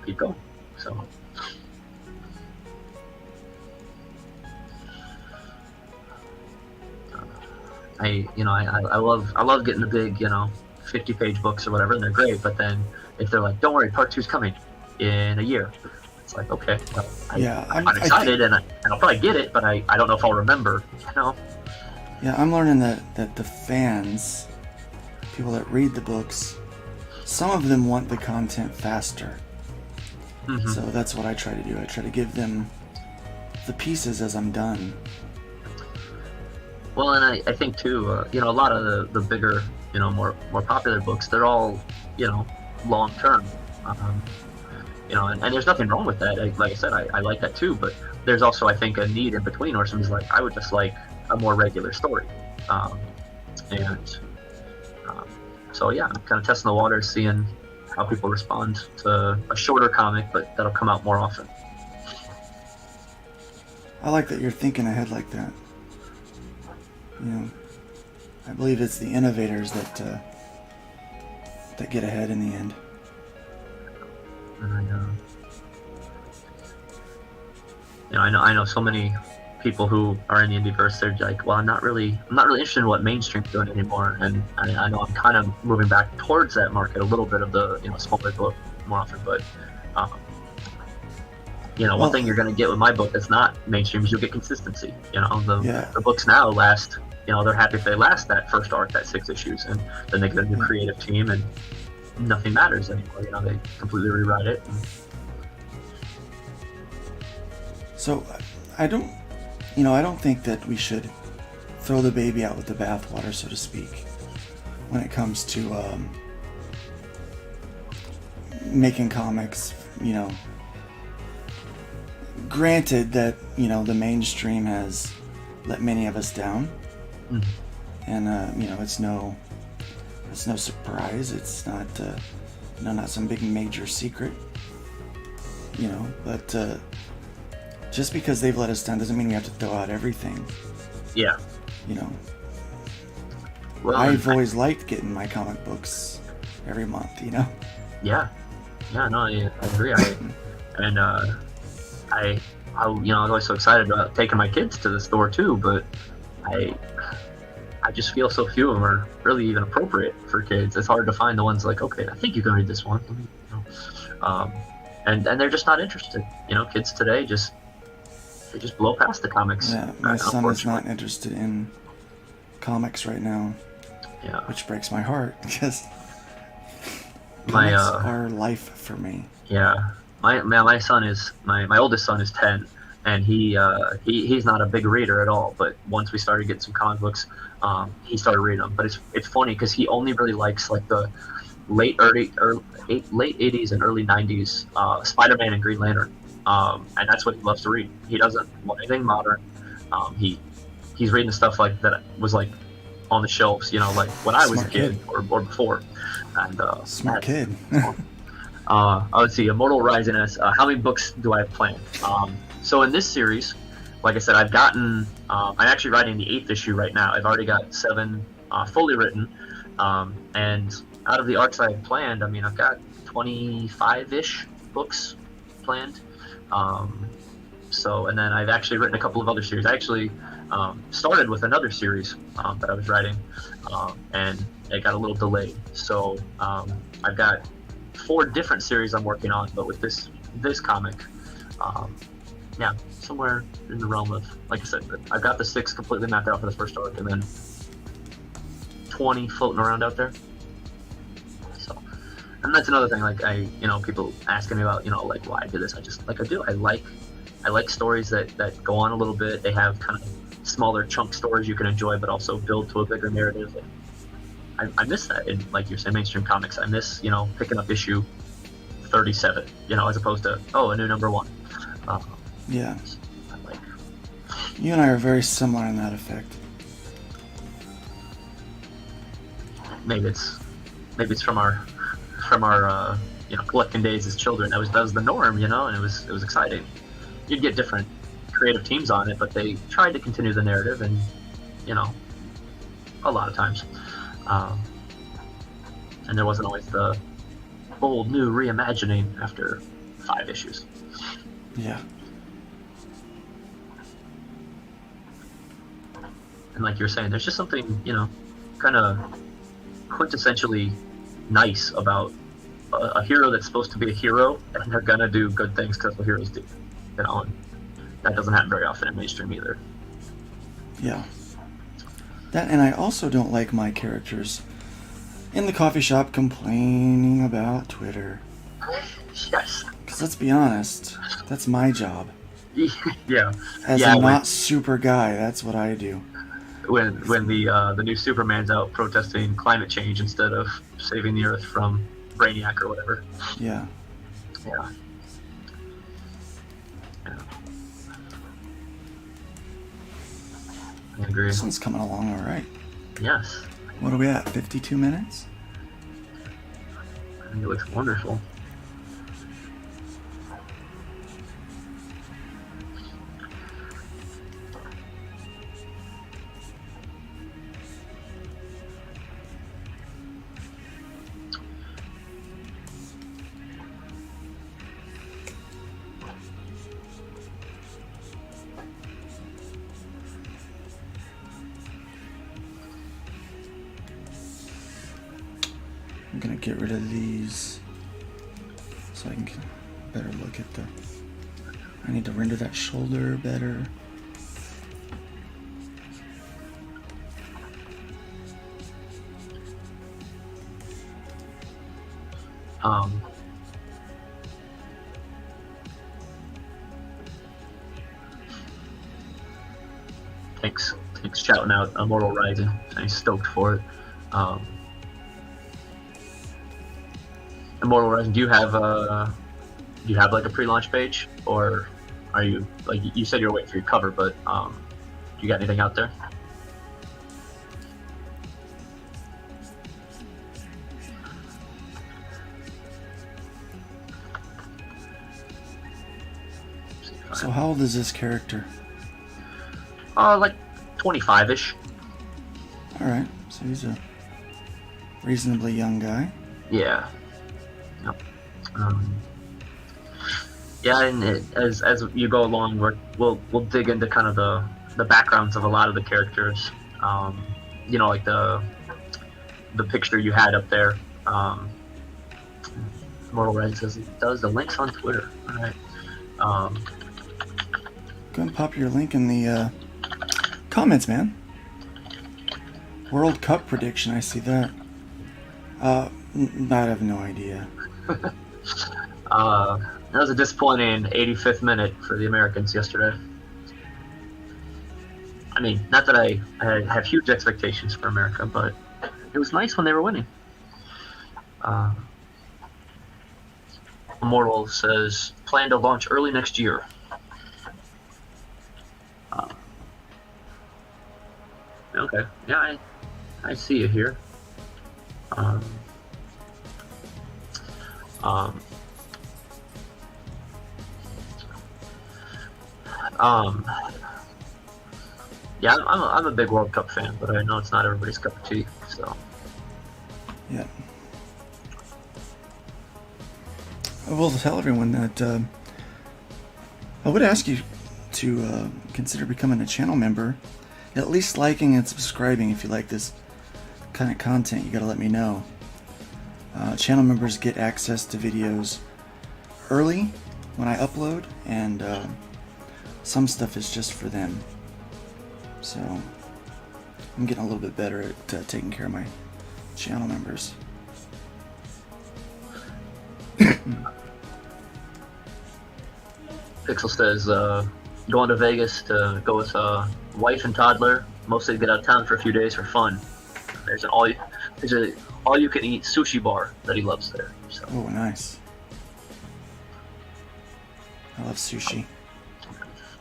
D: keep going. So. I love getting the big, 50-page books or whatever, and they're great, but then if they're like, don't worry, part 2's coming in a year, it's like, okay, well, I'm excited, and I'll probably get it, but I don't know if I'll remember,
C: Yeah, I'm learning that the fans, people that read the books, some of them want the content faster.
D: Mm-hmm.
C: So that's what I try to do. I try to give them the pieces as I'm done.
D: Well, and I think too, a lot of the bigger, more popular books, they're all, long term. And there's nothing wrong with that. Like I said, I like that too. But there's also, I think, a need in between where somebody's like, I would just like a more regular story. So yeah, I'm kind of testing the waters, seeing how people respond to a shorter comic, but that'll come out more often.
C: I like that you're thinking ahead like that. You know, I believe it's the innovators that get ahead in the end.
D: And, I know so many people who are in the indieverse. They're like, well, I'm not really interested in what mainstream's doing anymore. And I know I'm kind of moving back towards that market a little bit of the smaller book more often. But one thing you're going to get with my book that's not mainstream is you'll get consistency. The books now last. They're happy if they last that first arc, that 6 issues, and then they get a new creative team, and nothing matters anymore. They completely rewrite it.
C: So, I don't think that we should throw the baby out with the bathwater, so to speak, when it comes to making comics. Granted that the mainstream has let many of us down, and it's no surprise. It's not not some big major secret. But just because they've let us down doesn't mean we have to throw out everything.
D: Yeah.
C: Well, I've always liked getting my comic books every month.
D: Yeah. Yeah. No, I agree. I was always so excited about taking my kids to the store too, but I just feel so few of them are really even appropriate for kids. It's hard to find the ones like, okay, I think you can read this one. And they're just not interested. Kids today just blow past the comics.
C: Yeah, my son is not interested in comics right now.
D: Yeah,
C: which breaks my heart because comics are life for me.
D: Yeah, my son is my oldest son is 10, and he's not a big reader at all. But once we started getting some comic books, he started reading them. But it's funny because he only really likes like the late 80s and early 90s Spider-Man and Green Lantern, and that's what he loves to read. He doesn't want anything modern. He's reading stuff like that was like on the shelves, like when I was a kid or before. And
C: smart kid.
D: Let's see, Immortal Rising S. How many books do I have planned? So in this series, like I said, I've gotten. I'm actually writing the 8th issue right now. I've already got 7 fully written, and out of the arcs I have planned, I've got 25-ish books planned. And then I've actually written a couple of other series. I actually started with another series that I was writing, and it got a little delayed. So I've got 4 different series I'm working on, but with this comic, somewhere in the realm of, like I said, I've got the 6 completely mapped out for the first arc, and then 20 floating around out there. So, and that's another thing. Like people asking me about, like why I do this. I just I do. I like stories that go on a little bit. They have kind of smaller chunk stories you can enjoy, but also build to a bigger narrative. And I miss that in, like you're saying, mainstream comics. I miss, picking up issue 37, as opposed to, a new number 1.
C: Yeah. You and I are very similar in that effect.
D: Maybe it's from our collecting days as children. That was the norm, and it was exciting. You'd get different creative teams on it, but they tried to continue the narrative, and a lot of times, and there wasn't always the bold new reimagining after 5 issues.
C: Yeah.
D: And like you were saying, there's just something, kind of quintessentially nice about a hero that's supposed to be a hero, and they're gonna do good things because the heroes do. And that doesn't happen very often in mainstream either.
C: Yeah. That, and I also don't like my characters in the coffee shop complaining about Twitter.
D: Yes.
C: Because let's be honest, that's my job.
D: Yeah.
C: As a not super guy, that's what I do.
D: When the new Superman's out protesting climate change instead of saving the Earth from Brainiac or whatever.
C: Yeah.
D: Yeah. I agree.
C: This one's coming along all right.
D: Yes.
C: What are we at? 52 minutes?
D: think it looks wonderful.
C: I'm gonna get rid of these so I can get a better look at the. I need to render that shoulder better.
D: Thanks shouting out Immortal Rising. I'm stoked for it. Immortal Rising, do you have like a pre-launch page, or are you, like you said you're waiting for your cover, but you got anything out there?
C: So how old is this character?
D: Like 25-ish.
C: All right, so he's a reasonably young guy.
D: Yeah. Yep. Yeah, and as you go along, we'll dig into kind of the backgrounds of a lot of the characters. You know, like the picture you had up there. Mortal Red says he does the links on Twitter. All right.
C: Go ahead and pop your link in the comments, man. World Cup prediction, I see that. I have no idea.
D: That was a disappointing 85th minute for the Americans yesterday. I mean, not that I have huge expectations for America, but it was nice when they were winning. Immortal says, plan to launch early next year. Okay, yeah, I see it here. Yeah, I'm a big World Cup fan, but I know it's not everybody's cup of tea, so.
C: Yeah. I will tell everyone that I would ask you to consider becoming a channel member, at least liking and subscribing if you like this kind of content. You gotta let me know. Channel members get access to videos early when I upload, and some stuff is just for them. So I'm getting a little bit better at taking care of my channel members.
D: Pixel says, going to Vegas to go with wife and toddler, mostly get out of town for a few days for fun. There's an all you can eat sushi bar that he loves there. So.
C: Oh, nice. I love sushi.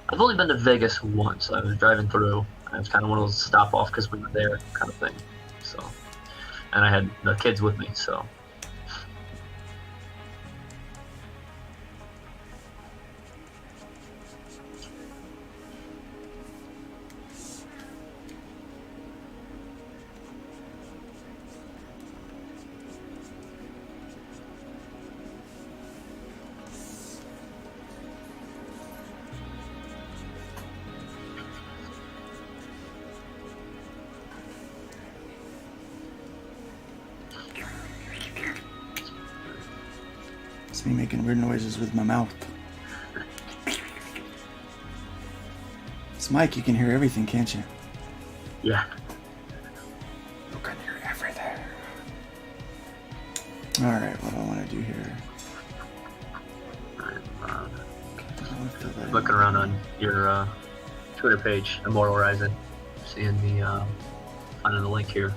D: I've only been to Vegas once. I was driving through. It was kind of one of those stop off because we were there kind of thing. So, and I had the kids with me, so.
C: It's me making weird noises with my mouth. It's Mike, you can hear everything, can't you?
D: Yeah.
C: You can hear everything. Alright, what do I want to do here?
D: Looking around on your Twitter page, Immortal Rising, seeing finding the link here.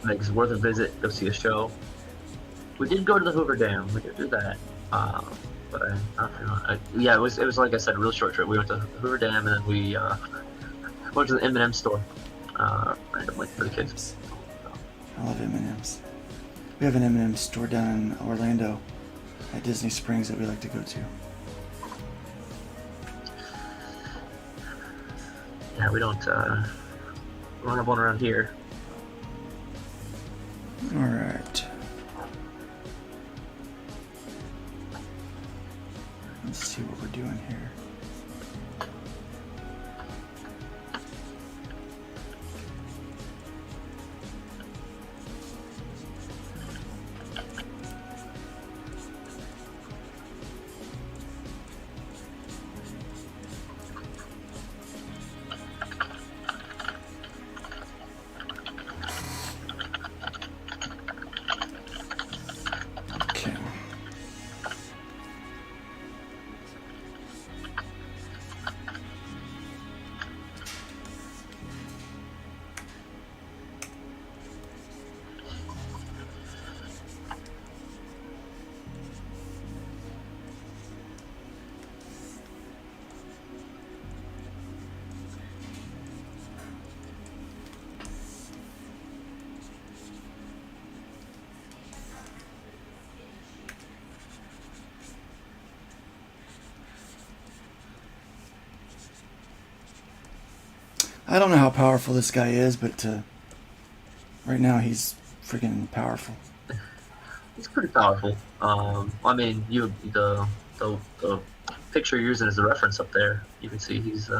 D: I think it's worth a visit. Go see a show. We did go to the Hoover Dam. We did do that. But yeah, it was like I said, a real short trip. We went to the Hoover Dam, and then we Went to the M&M store randomly for the kids.
C: I love M&Ms. We have an M&M store down in Orlando at Disney Springs that we like to go to.
D: Yeah, we don't have one around here.
C: All right. Let's see what we're doing here. Okay. I don't know how powerful this guy is, but right now he's freaking powerful.
D: He's pretty powerful. I mean, the picture you're using as a reference up there, you can see he's he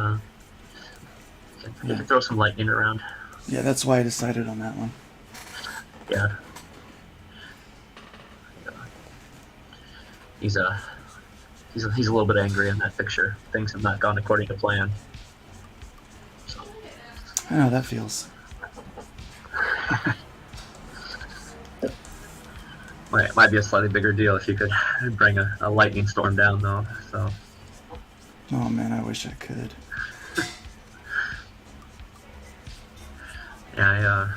D: can throw some lightning around.
C: Yeah, that's why I decided on that one.
D: Yeah. He's a little bit angry in that picture. Things have not gone according to plan. So.
C: I know how that feels.
D: Might be a slightly bigger deal if you could bring a lightning storm down, though. So.
C: Oh man, I wish I could.
D: Yeah,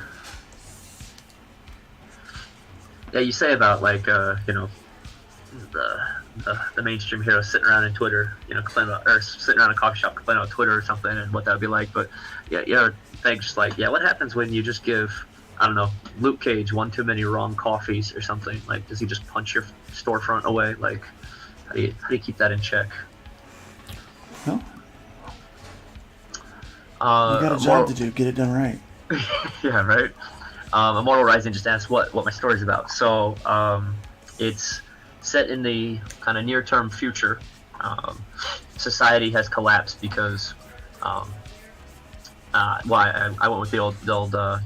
D: yeah. You say about like you know, the mainstream heroes sitting around in Twitter, you know, complaining about, or sitting around a coffee shop complaining about Twitter or something, and what that would be like. But yeah, thanks. Like, yeah, what happens when you just give, I don't know, Luke Cage one too many wrong coffees or something? Like, does he just punch your storefront away? Like, how do you keep that in check?
C: Well, you got a job to do. Get it done right.
D: Yeah, right. Immortal Rising just asked what my story's about. So it's set in the kind of near-term future. Society has collapsed because, well, I went with the old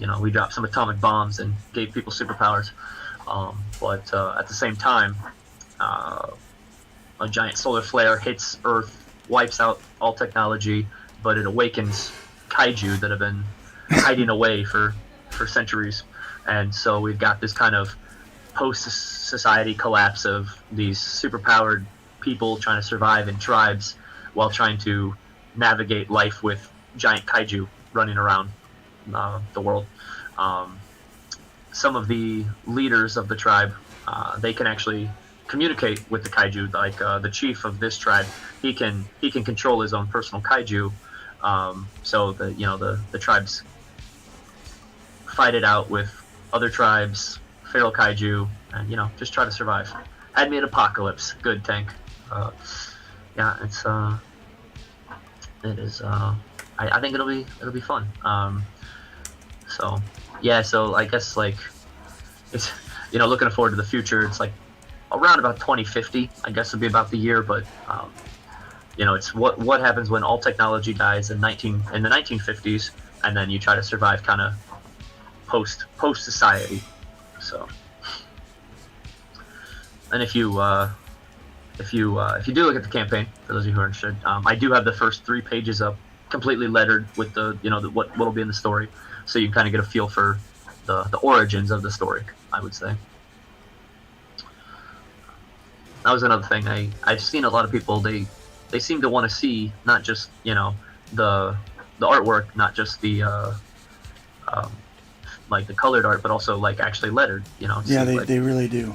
D: you know, we dropped some atomic bombs and gave people superpowers. But at the same time, a giant solar flare hits Earth, wipes out all technology, but it awakens kaiju that have been hiding away for centuries. And so we've got this kind of post-society collapse of these superpowered people trying to survive in tribes while trying to navigate life with giant kaiju running around the world. Some of the leaders of the tribe, they can actually communicate with the kaiju. Like the chief of this tribe, he can control his own personal kaiju. So the tribes fight it out with other tribes, feral kaiju, and just try to survive. Had me an apocalypse. Good tank. Yeah, it is. I think it'll be fun. So I guess like it's looking forward to the future. It's like around about 2050. I guess would be about the year, but it's what happens when all technology dies in the 1950s, and then you try to survive kind of post society. So, and if you do look at the campaign, for those of you who are interested, I do have the first 3 pages up, completely lettered with what'll be in the story, so you can kind of get a feel for the origins of the story, I would say. That was another thing. I've seen a lot of people, they seem to want to see not just the artwork, not just the like the colored art, but also like actually lettered.
C: Yeah, they really do.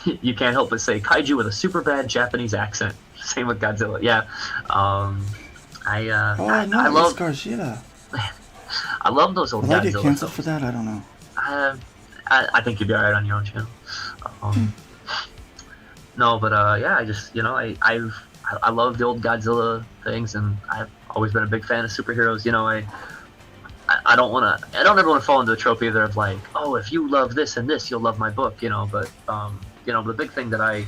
D: You can't help but say kaiju with a super bad Japanese accent. Same with Godzilla. Yeah.
C: Oh, I know.
D: I
C: It's
D: love
C: Garcia.
D: I love those old
C: Will I get
D: Godzilla
C: canceled for
D: films.
C: that? I don't know.
D: I think you'd be alright on your own channel. Um, no, but yeah, I just I love the old Godzilla things, and I've always been a big fan of superheroes. I don't ever want to fall into the trope either of like, oh, if you love this and this, you'll love my book. But the big thing that I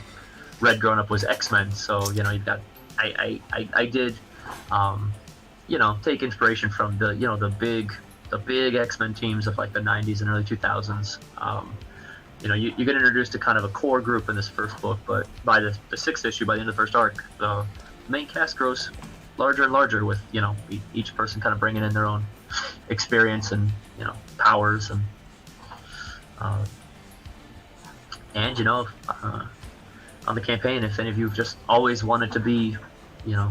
D: read growing up was X-Men. So you've got I did take inspiration from the big X-Men teams of like the 90s and early 2000s. You get introduced to kind of a core group in this first book, but by the sixth issue, by the end of the first arc, the main cast grows larger and larger with each person kind of bringing in their own experience and powers uh, and on the campaign, if any of you have just always wanted to be a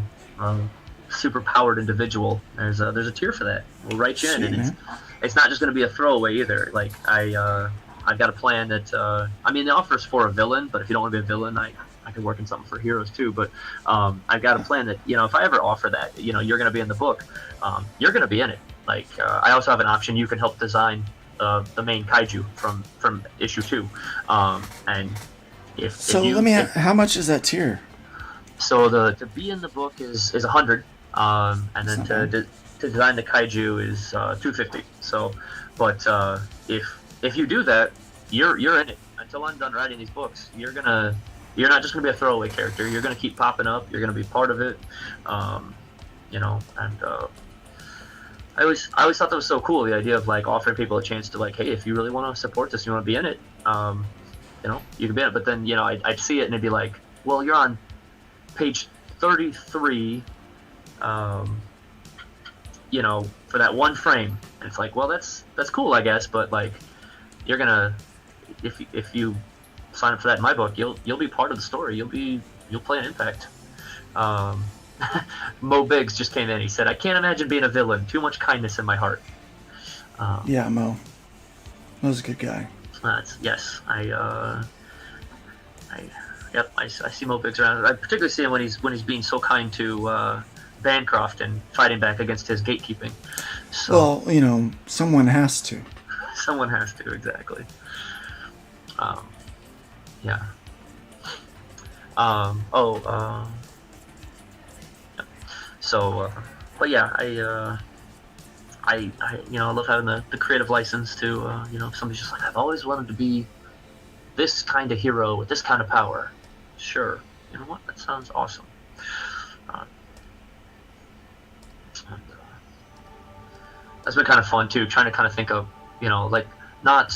D: super powered individual, there's a tier for that. We'll write you in,
C: Sweet,
D: and
C: man.
D: it's not just going to be a throwaway either. Like I've got a plan that the offer's for a villain, but if you don't want to be a villain, I could work in something for heroes too. But I've got a plan that if I ever offer that, you're going to be in the book, you're going to be in it. Like I also have an option. You can help design the main kaiju from issue 2, and
C: how much is that tier?
D: so to be in the book is 100, and then
C: That's not
D: to design the kaiju is 250. So, but if you do that, you're in it until I'm done writing these books. You're not just gonna be a throwaway character. You're gonna keep popping up. You're gonna be part of it. And I always thought that was so cool. The idea of like offering people a chance to like, hey, if you really want to support this, you want to be in it, you can be in it. But then I'd see it and it'd be like, well, you're on page 33, for that one frame. And it's like, well, that's cool, I guess, but like, you're gonna, if you sign up for that in my book, you'll be part of the story. You'll play an impact. Mo Biggs just came in. He said, "I can't imagine being a villain. Too much kindness in my heart."
C: Yeah, Mo. Mo's a good guy.
D: Yes, I see Mo Biggs around. I particularly see him when he's being so kind to Bancroft and fighting back against his gatekeeping. So,
C: Well, someone has to.
D: someone has to, exactly. Yeah. So, but yeah, I love having the creative license to, if somebody's just like, I've always wanted to be this kind of hero with this kind of power. Sure. You know what? That sounds awesome. That's been kind of fun too, trying to kind of think of, like, not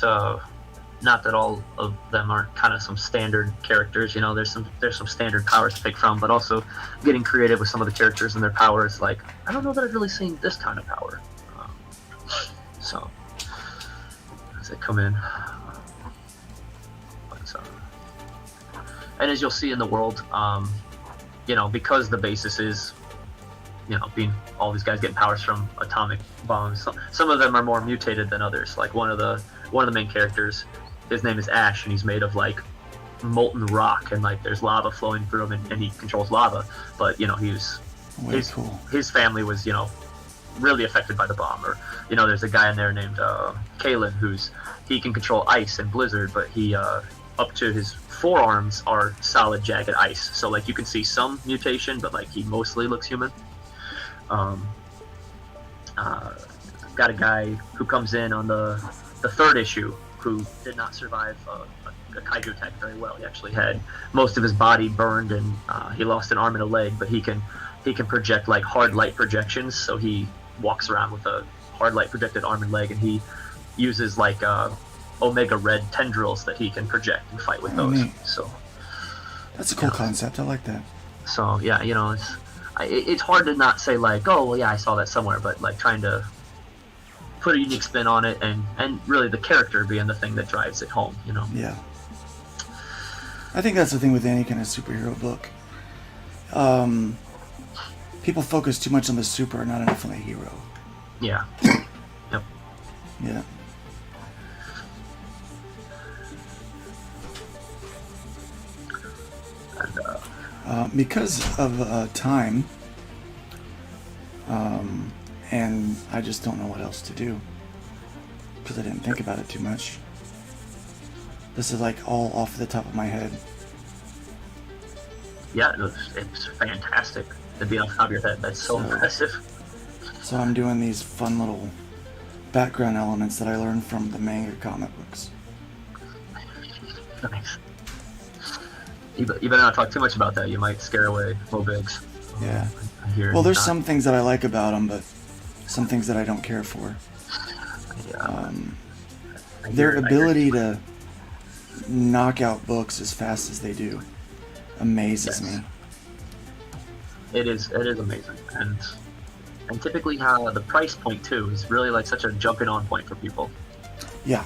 D: that all of them aren't kind of some standard characters. There's some standard powers to pick from, but also getting creative with some of the characters and their powers. Like, I don't know that I've really seen this kind of power. So as they come in, and as you'll see in the world, because the basis is, being all these guys getting powers from atomic bombs. Some of them are more mutated than others. Like one of the main characters, his name is Ash, and he's made of like molten rock, and like there's lava flowing through him, and he controls lava. But
C: Cool.
D: his family was really affected by the bomb. Or there's a guy in there named Kalen he can control ice and blizzard, but he up to his forearms are solid jagged ice. So like you can see some mutation, but like he mostly looks human. Got a guy who comes in on the third issue who did not survive a kaiju attack very well. He actually had most of his body burned, and he lost an arm and a leg, but he can project like hard light projections. So he walks around with a hard light projected arm and leg, and he uses like omega red tendrils that he can project and fight with those.
C: Neat.
D: So
C: That's a cool concept. I like that.
D: So yeah, it's hard to not say like, oh well, yeah, I saw that somewhere, but like trying to put a unique spin on it, and really the character being the thing that drives it home.
C: Yeah. I think that's the thing with any kind of superhero book. People focus too much on the super, not enough on the hero.
D: Yeah. Yep.
C: Yeah.
D: And,
C: Because of time, I just don't know what else to do because I didn't think about it too much. This is like all off the top of my head.
D: Yeah, it's fantastic to be off the top of your head. That's so impressive.
C: So I'm doing these fun little background elements that I learned from the manga comic books.
D: Nice. You better not talk too much about that. You might scare away Mo Biggs.
C: Yeah.
D: I hear
C: Well, there's
D: not.
C: some things that I like about them, but some things that I don't care for.
D: Yeah. I
C: Their
D: hear-
C: ability to knock out books as fast as they do amazes
D: Yes.
C: me.
D: It is amazing, and typically how the price point too is really like such a jumping on point for people.
C: Yeah.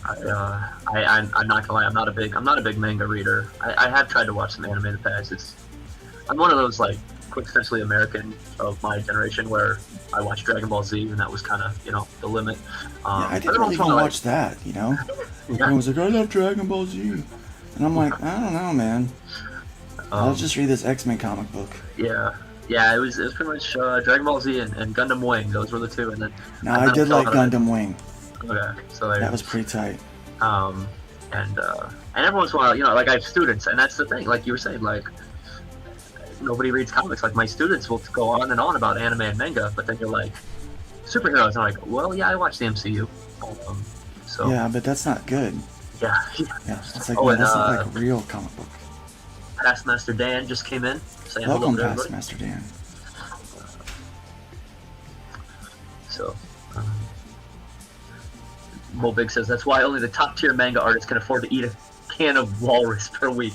D: I'm not gonna lie, I'm not a big manga reader. I have tried to watch some anime in the past. I'm one of those like quintessentially American of my generation where I watched Dragon Ball Z and that was kind of the limit.
C: Yeah, I didn't
D: every
C: really
D: once in a
C: even
D: while,
C: watch that,
D: Yeah.
C: Everyone was like, I love Dragon Ball Z. And I'm like, I don't know, man. I'll just read this X-Men comic book.
D: Yeah, it was pretty much Dragon Ball Z and Gundam Wing. Those were the two, and then
C: Now, I did like Gundam Wing.
D: Okay, so there.
C: That was pretty tight.
D: And every once in a while, like I have students, and that's the thing. Like you were saying, like nobody reads comics. Like my students will go on and on about anime and manga, but then you're like superheroes, and I'm like, well, yeah, I watch the MCU. So
C: Yeah, but that's not good.
D: yeah.
C: Yeah, it's like,
D: Oh,
C: no,
D: and,
C: that's not like a real comic book.
D: Past Master Dan just came in saying
C: Welcome,
D: hello to
C: Past
D: everybody.
C: Master Dan.
D: So, Mo Big says that's why only the top tier manga artists can afford to eat a can of walrus per week.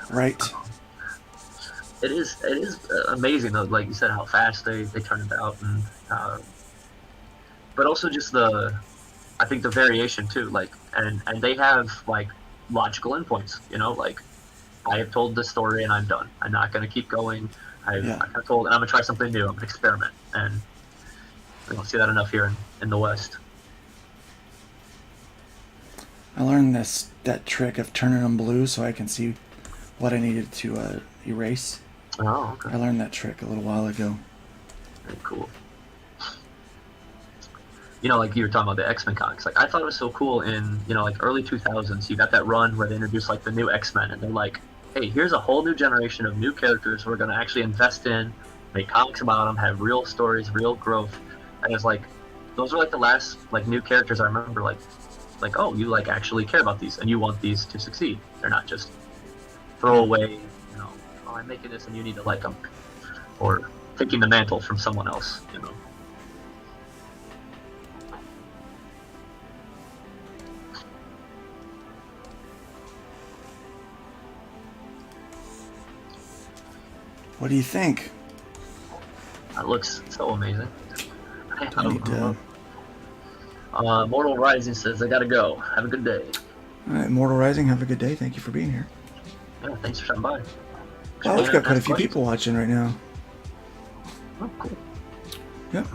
C: Right.
D: It is amazing though, like you said, how fast they turn it out, and but also just I think the variation too, like and they have like logical endpoints, like I have told this story and I'm done. I'm not gonna keep going. I've told, and I'm gonna try something new. I'm gonna experiment, and we don't see that enough here in the West.
C: I learned that trick of turning them blue so I can see what I needed to erase.
D: Oh, okay.
C: I learned that trick a little while ago.
D: Very cool. Like you were talking about the X-Men comics. Like I thought it was so cool in like early 2000s. You got that run where they introduced like the new X-Men, and they're like, hey, here's a whole new generation of new characters we're gonna actually invest in, make comics about them, have real stories, real growth. And it's like those are like the last like new characters I remember. Like oh, you like actually care about these and you want these to succeed. They're not just throwaway. Oh, I'm making this and you need to like them, or taking the mantle from someone else.
C: What do you think?
D: That looks so amazing.
C: I need to...
D: Mortal Rising says, I gotta go. Have a good day.
C: All right, Mortal Rising, have a good day. Thank you for being here.
D: Yeah, thanks for stopping by.
C: Wow, we've got quite a few people watching right now.
D: Oh, cool.
C: Yep.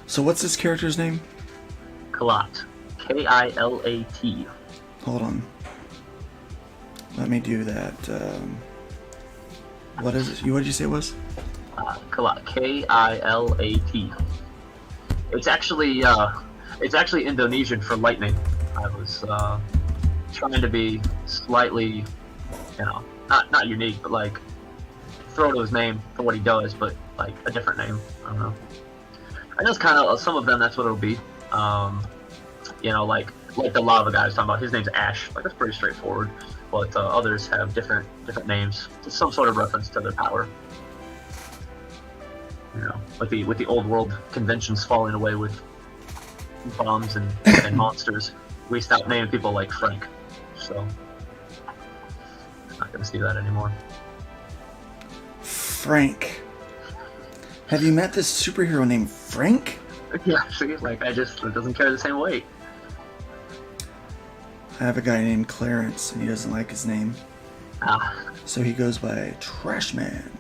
C: So what's this character's name?
D: Kilat. K-I-L-A-T.
C: Hold on. Let me do that. What is it? What did you say it was?
D: Kilat. K-I-L-A-T. It's actually Indonesian for lightning. I was trying to be slightly, not unique, but like throw to his name for what he does, but like a different name. I don't know. I know it's kind of some of them. That's what it'll be. Like the lava guy I was talking about. His name's Ash. Like that's pretty straightforward. But others have different names. It's some sort of reference to their power. With the old world conventions falling away with bombs and monsters, we stopped naming people like Frank. So not gonna see that anymore.
C: Frank. Have you met this superhero named Frank?
D: Yeah, see, like it doesn't carry the same weight.
C: I have a guy named Clarence, and he doesn't like his name.
D: Ah,
C: So he goes by Trash Man.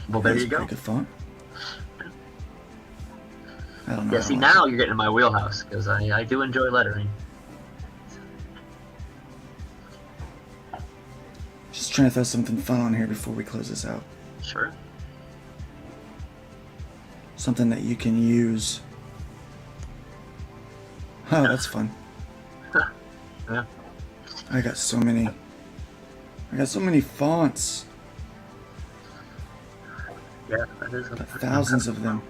D: well there
C: That's
D: you go.
C: pretty good font. I don't know.
D: Yeah,
C: how
D: see
C: I-
D: now you're getting in my wheelhouse because I do enjoy lettering.
C: Just trying to throw something fun on here before we close this out.
D: Sure.
C: something that you can use. Oh, that's fun.
D: Yeah.
C: I got so many fonts.
D: Yeah, that is
C: Thousands of them.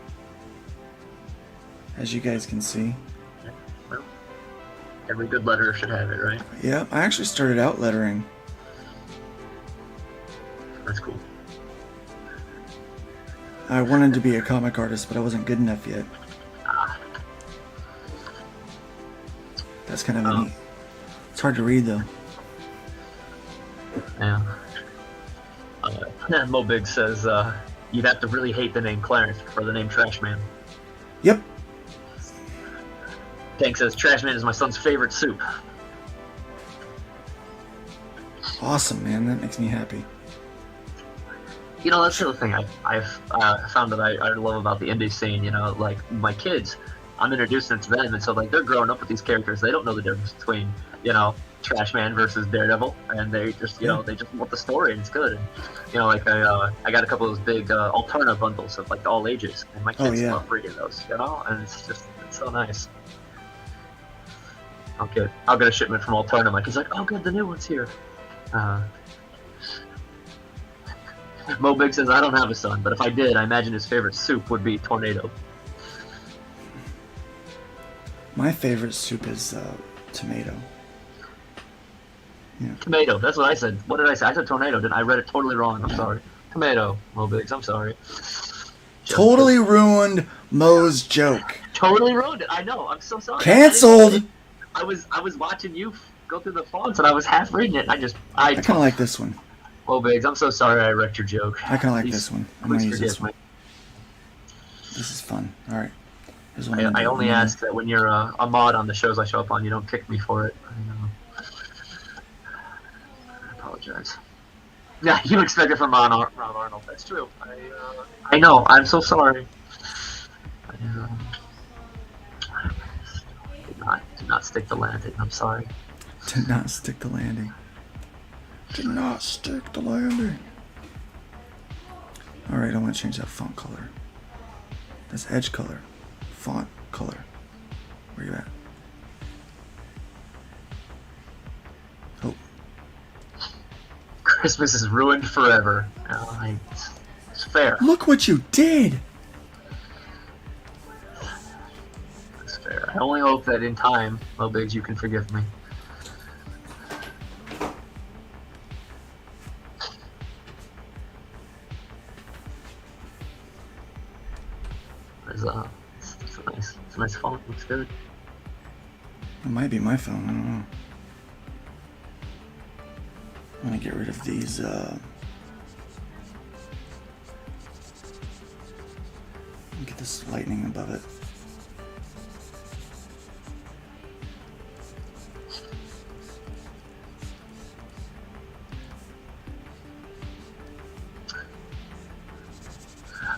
C: As you guys can see.
D: Well, every good letterer should have it, right?
C: Yeah, I actually started out lettering.
D: That's cool.
C: I wanted to be a comic artist, but I wasn't good enough yet. That's kind of neat. It's hard to read, though.
D: Yeah. Mo Big says you'd have to really hate the name Clarence for the name Trash Man.
C: Yep.
D: Tank says Trash Man is my son's favorite soup.
C: Awesome, man. That makes me happy.
D: You know, that's the other thing I've found that I love about the indie scene. You know, like my kids, I'm introducing them to them, and so like they're growing up with these characters. They don't know the difference between, you know, Trash Man versus Daredevil, and they just, you know, they just want the story, and it's good. And you know, like I got a couple of those big Alterna bundles of like all ages, and my kids love reading those. You know, and it's so nice. I'll get a shipment from Alterna. Like he's like, oh good, the new one's here. Mo Big says, I don't have a son, but if I did, I imagine his favorite soup would be Tornado.
C: My favorite soup is tomato. Yeah.
D: Tomato, that's what I said. What did I say? I said Tornado. I read it totally wrong. I'm sorry. Tomato, Mo Biggs, I'm sorry.
C: Totally ruined Mo's joke.
D: Totally ruined it. I know. I'm so sorry.
C: Cancelled!
D: I was watching you go through the fonts, and I was half reading it. And
C: I kind of like this one.
D: Mo Biggs, I'm so sorry I wrecked your joke.
C: I kind of like this one. I'm going to use this
D: me.
C: one. This is fun. All right.
D: I only ask that when you're a mod on the shows I show up on, you don't kick me for it. I apologize. Yeah, you expect it from Ron Arnold. That's true. I know. I'm so sorry. Did not stick the landing. I'm sorry.
C: Did not stick the landing. Did not stick the landing. All right, I want to change that font color. That's edge color. Font color. Where you at? Oh.
D: Christmas is ruined forever. It's fair.
C: Look what you did!
D: It's fair. I only hope that in time, Mo Biggs, you can forgive me. It's a nice font. Looks good.
C: It might be my phone. I don't know. I'm gonna get rid of these. Get this lightning above it.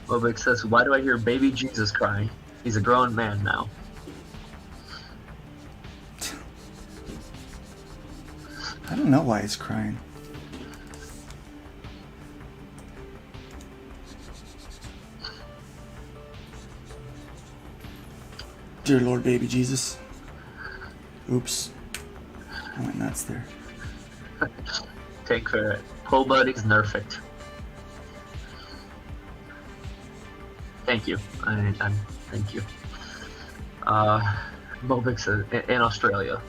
D: Bobik says, why do I hear baby Jesus crying? He's a grown man now.
C: I don't know why he's crying. Dear Lord, baby Jesus. Oops. I went nuts there.
D: Take for it. Pull buddies nerfed. Thank you. Thank you. Bobik says, in Australia.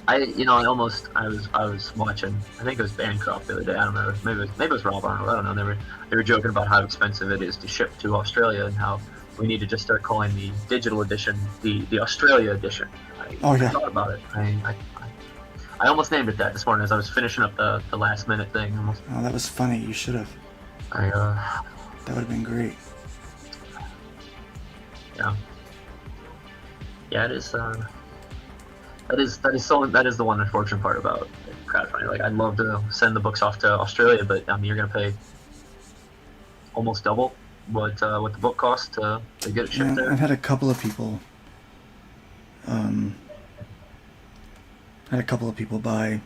D: I was watching. I think it was Bancroft the other day. I don't know. Maybe it was Rob Arnold. I don't know. They were joking about how expensive it is to ship to Australia and how we need to just start calling the digital edition the Australia edition. I thought about it. I almost named it that this morning as I was finishing up the last minute thing. Almost.
C: Oh, that was funny. You should have. That would have been great.
D: Yeah. Yeah, it is. That is the one unfortunate part about crowdfunding. Like, I'd love to send the books off to Australia, but I mean, you're gonna pay almost double what the book costs to get it shipped there.
C: I've had a couple of people. Buy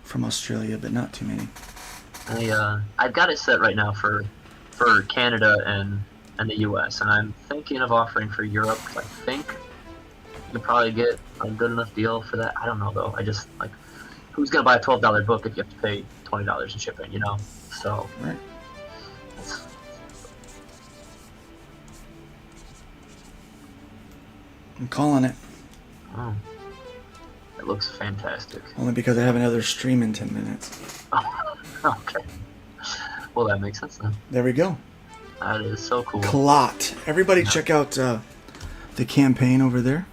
C: from Australia, but not too many.
D: I've got it set right now for for Canada and the U.S. and I'm thinking of offering for Europe because I think you can probably get a good enough deal for that. I don't know though. I just like, who's gonna buy a $12 book if you have to pay $20 in shipping? You know, so.
C: Right. I'm calling it.
D: Oh, it looks fantastic.
C: Only because I have another stream in 10 minutes.
D: Oh, okay. Well, that makes sense then.
C: There we go.
D: That is so cool.
C: Clot. Everybody check out the campaign over there.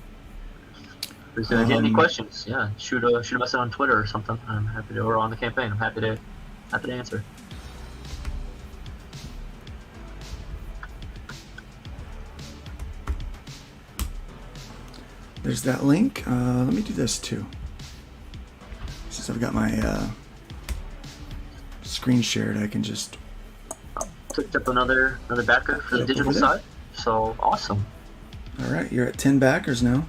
D: If there's gonna get any questions, yeah, shoot a message on Twitter or something. I'm happy to, or on the campaign. I'm happy to answer.
C: There's that link. Let me do this too. Since I've got my screen shared, I can just
D: Picked up another backer for the digital side. So awesome.
C: All right, you're at 10 backers now.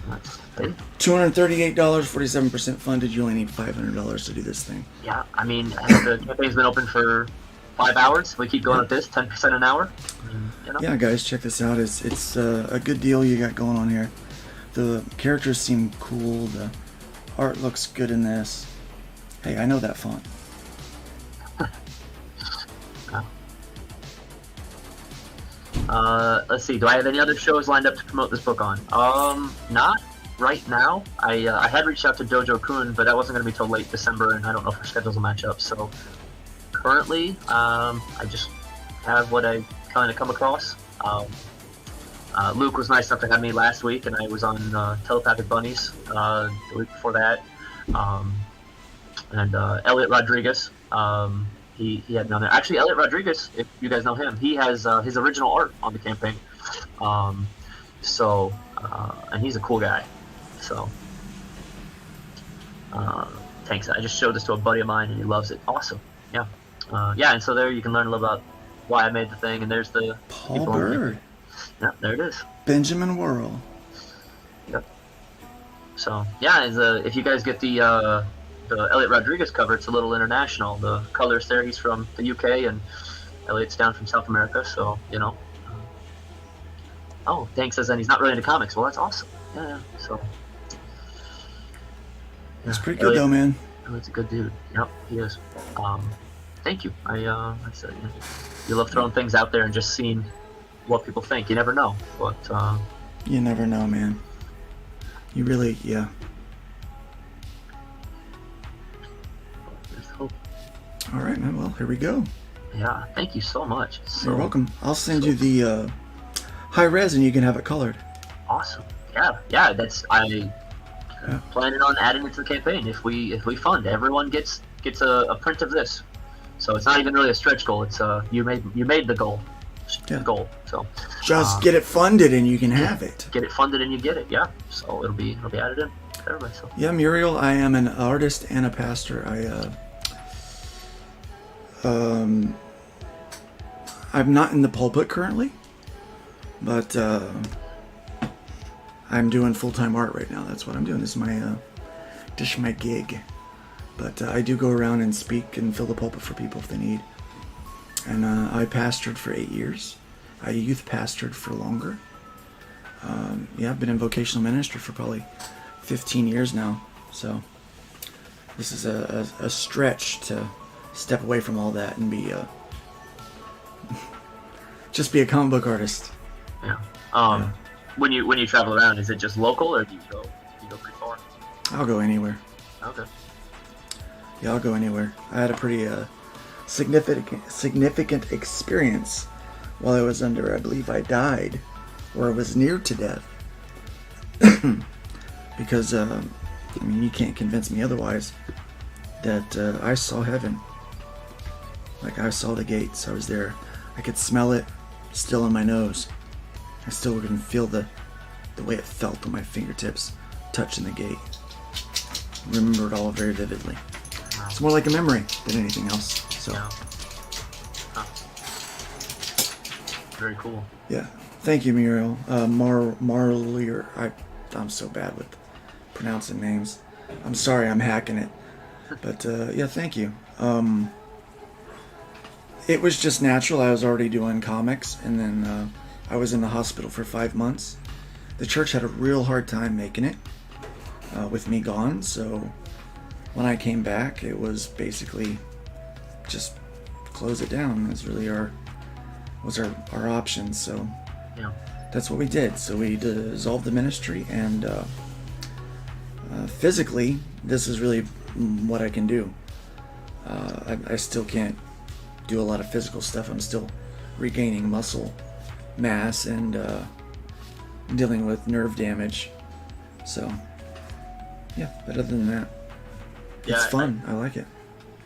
D: That's it.
C: $238, 47% funded. You only need $500 to do this thing.
D: Yeah, I mean, the campaign's been open for 5 hours. We keep going at this 10% an hour. You know?
C: Yeah, guys, check this out. It's a good deal you got going on here. The characters seem cool. The art looks good in this. Hey, I know that font.
D: Let's see. Do I have any other shows lined up to promote this book on? Not right now. I had reached out to Dojo Kun, but that wasn't going to be till late December, and I don't know if our schedules will match up. So currently, I just have what I kind of come across. Luke was nice enough to have me last week, and I was on Telepathic Bunnies the week before that. And Elliot Rodriguez. He had none there. Actually, Elliot Rodriguez, if you guys know him, he has his original art on the campaign. And he's a cool guy. So, thanks. I just showed this to a buddy of mine, and he loves it. Awesome. Yeah. And so there you can learn a little about why I made the thing, and there's the
C: Paul Bird.
D: Yeah, there it is.
C: Benjamin Worrell.
D: Yep. So, yeah, if you guys get the Elliot Rodriguez cover, it's a little international. The colors there, he's from the UK, and Elliot's down from South America, so, you know. Thanks says then he's not really into comics. Well, that's awesome. Yeah, so.
C: That's pretty good, though, man.
D: Elliot's a good dude. Yep, he is. Thank you. I said, you love throwing things out there and just seeing what people think. You never know. But,
C: you never know, man. You really, yeah. All right, man. Well, here we go.
D: Yeah, thank you so much.
C: You're welcome. I'll send you the high res, and you can have it colored.
D: Awesome. Yeah. That's planning on adding it to the campaign. If we fund, everyone gets a print of this. So it's not even really a stretch goal. It's you made the goal.
C: Yeah.
D: Goal. So
C: just get it funded, and you can have it.
D: Get it funded, and you get it. Yeah. So it'll be added in to everybody. So.
C: Yeah, Muriel. I am an artist and a pastor. I'm not in the pulpit currently, but I'm doing full-time art right now. That's what I'm doing. This is my gig. But I do go around and speak and fill the pulpit for people if they need. And I pastored for 8 years. I youth pastored for longer. I've been in vocational ministry for probably 15 years now. So this is a stretch to step away from all that and be just be a comic book artist.
D: Yeah. When you travel around, is it just local, or do you go pretty far?
C: I'll go anywhere.
D: Okay.
C: Yeah, I'll go anywhere. I had a pretty significant experience while I was under, I believe I died, or I was near to death. Because you can't convince me otherwise that I saw heaven. Like, I saw the gates. I was there. I could smell it still in my nose. I still can feel the way it felt on my fingertips touching the gate. I remember it all very vividly.
D: Wow.
C: It's more like a memory than anything else. So.
D: Yeah. Huh. Very cool.
C: Yeah. Thank you, Muriel. Marlier. I'm so bad with pronouncing names. I'm sorry, I'm hacking it. But yeah, thank you. It was just natural. I was already doing comics, and then I was in the hospital for 5 months. The church had a real hard time making it with me gone, so when I came back, it was basically just close it down. That's really our options. So
D: Yeah.
C: that's what we did. So we dissolved the ministry, and physically, this is really what I can do. I still can't do a lot of physical stuff. I'm still regaining muscle mass and dealing with nerve damage. So yeah, but other than that, it's fun. I like it.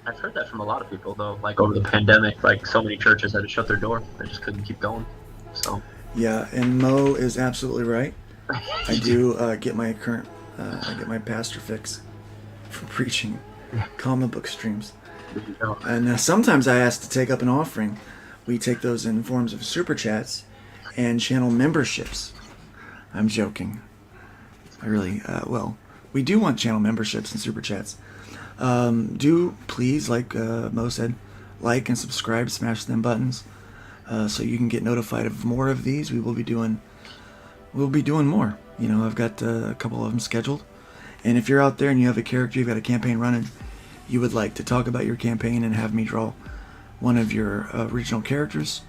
D: I've heard that from a lot of people, though. Like over the pandemic, like so many churches had to shut their door. They just couldn't keep going. So
C: yeah, and Mo is absolutely right. I do get my I get my pastor fix from preaching comic book streams. And sometimes I ask to take up an offering. We take those in forms of super chats and channel memberships. I'm joking. I really, we do want channel memberships and super chats. Do please, like Mo said, like and subscribe, smash them buttons, so you can get notified of more of these. We'll be doing more. You know, I've got a couple of them scheduled. And if you're out there and you have a character, you've got a campaign running, you would like to talk about your campaign and have me draw one of your original characters,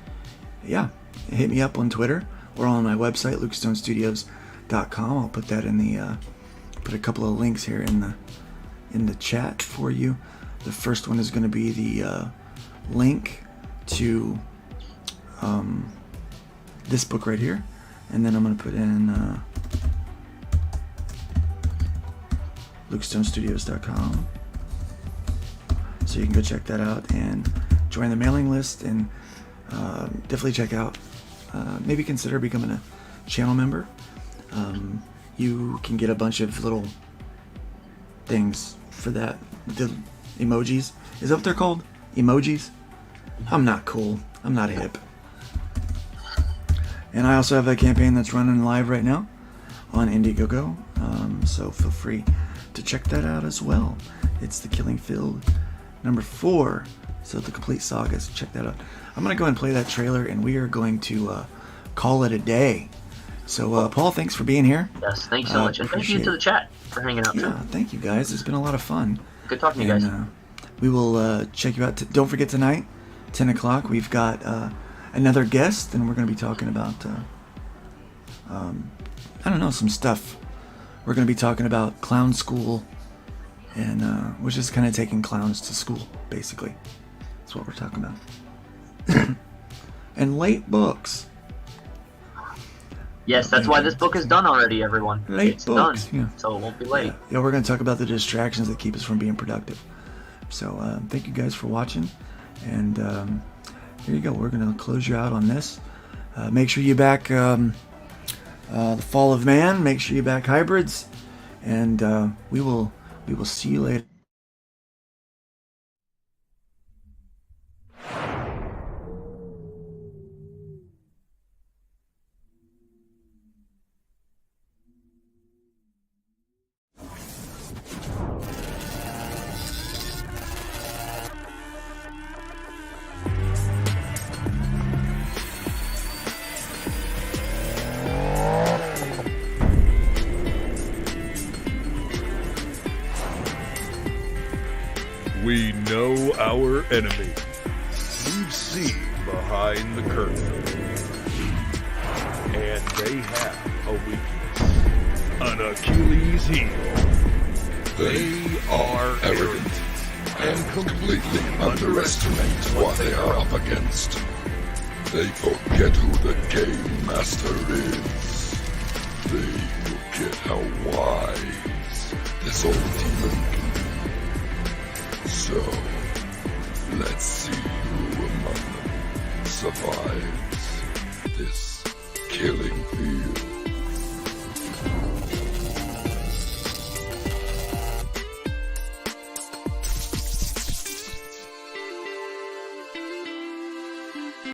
C: yeah, hit me up on Twitter or on my website, lukestonestudios.com. I'll put that in the put a couple of links here in the chat for you. The first one is going to be the link to this book right here, and then I'm going to put in lukestonestudios.com, so you can go check that out and join the mailing list, and definitely check out, maybe consider becoming a channel member. You can get a bunch of little things for that. The emojis, is that what they're called? Emojis? I'm not cool. I'm not hip. And I also have a campaign that's running live right now on Indiegogo, so feel free to check that out as well. It's The Killing Field number 4, so the complete saga, so check that out. I'm going to go and play that trailer, and we are going to call it a day. So Paul, thanks for being here.
D: Yes, thanks so much, and thank you to the chat for hanging out.
C: Yeah, thank you guys. It's been a lot of fun.
D: Good talking to you guys.
C: We will check you out. Don't forget tonight, 10 o'clock, we've got another guest, and we're going to be talking about, I don't know, some stuff. We're going to be talking about clown school, and we're just kind of taking clowns to school, basically. That's what we're talking about. And late books.
D: Yes, that's why this book is done already, everyone.
C: It's books,
D: done,
C: yeah.
D: So it won't be late.
C: Yeah, we're going to talk about the distractions that keep us from being productive. So thank you guys for watching, and here you go. We're going to close you out on this. Make sure you back the Fall of Man. Make sure you back Hybrids, and we will see you later.
A: We know our enemy. We've seen behind the curtain. And they have a weakness. An Achilles heel.
B: They are arrogant and completely underestimate what they are up against. They forget who the Game Master is. They forget how wise this old demon can be. So, let's see who among them survives this killing field.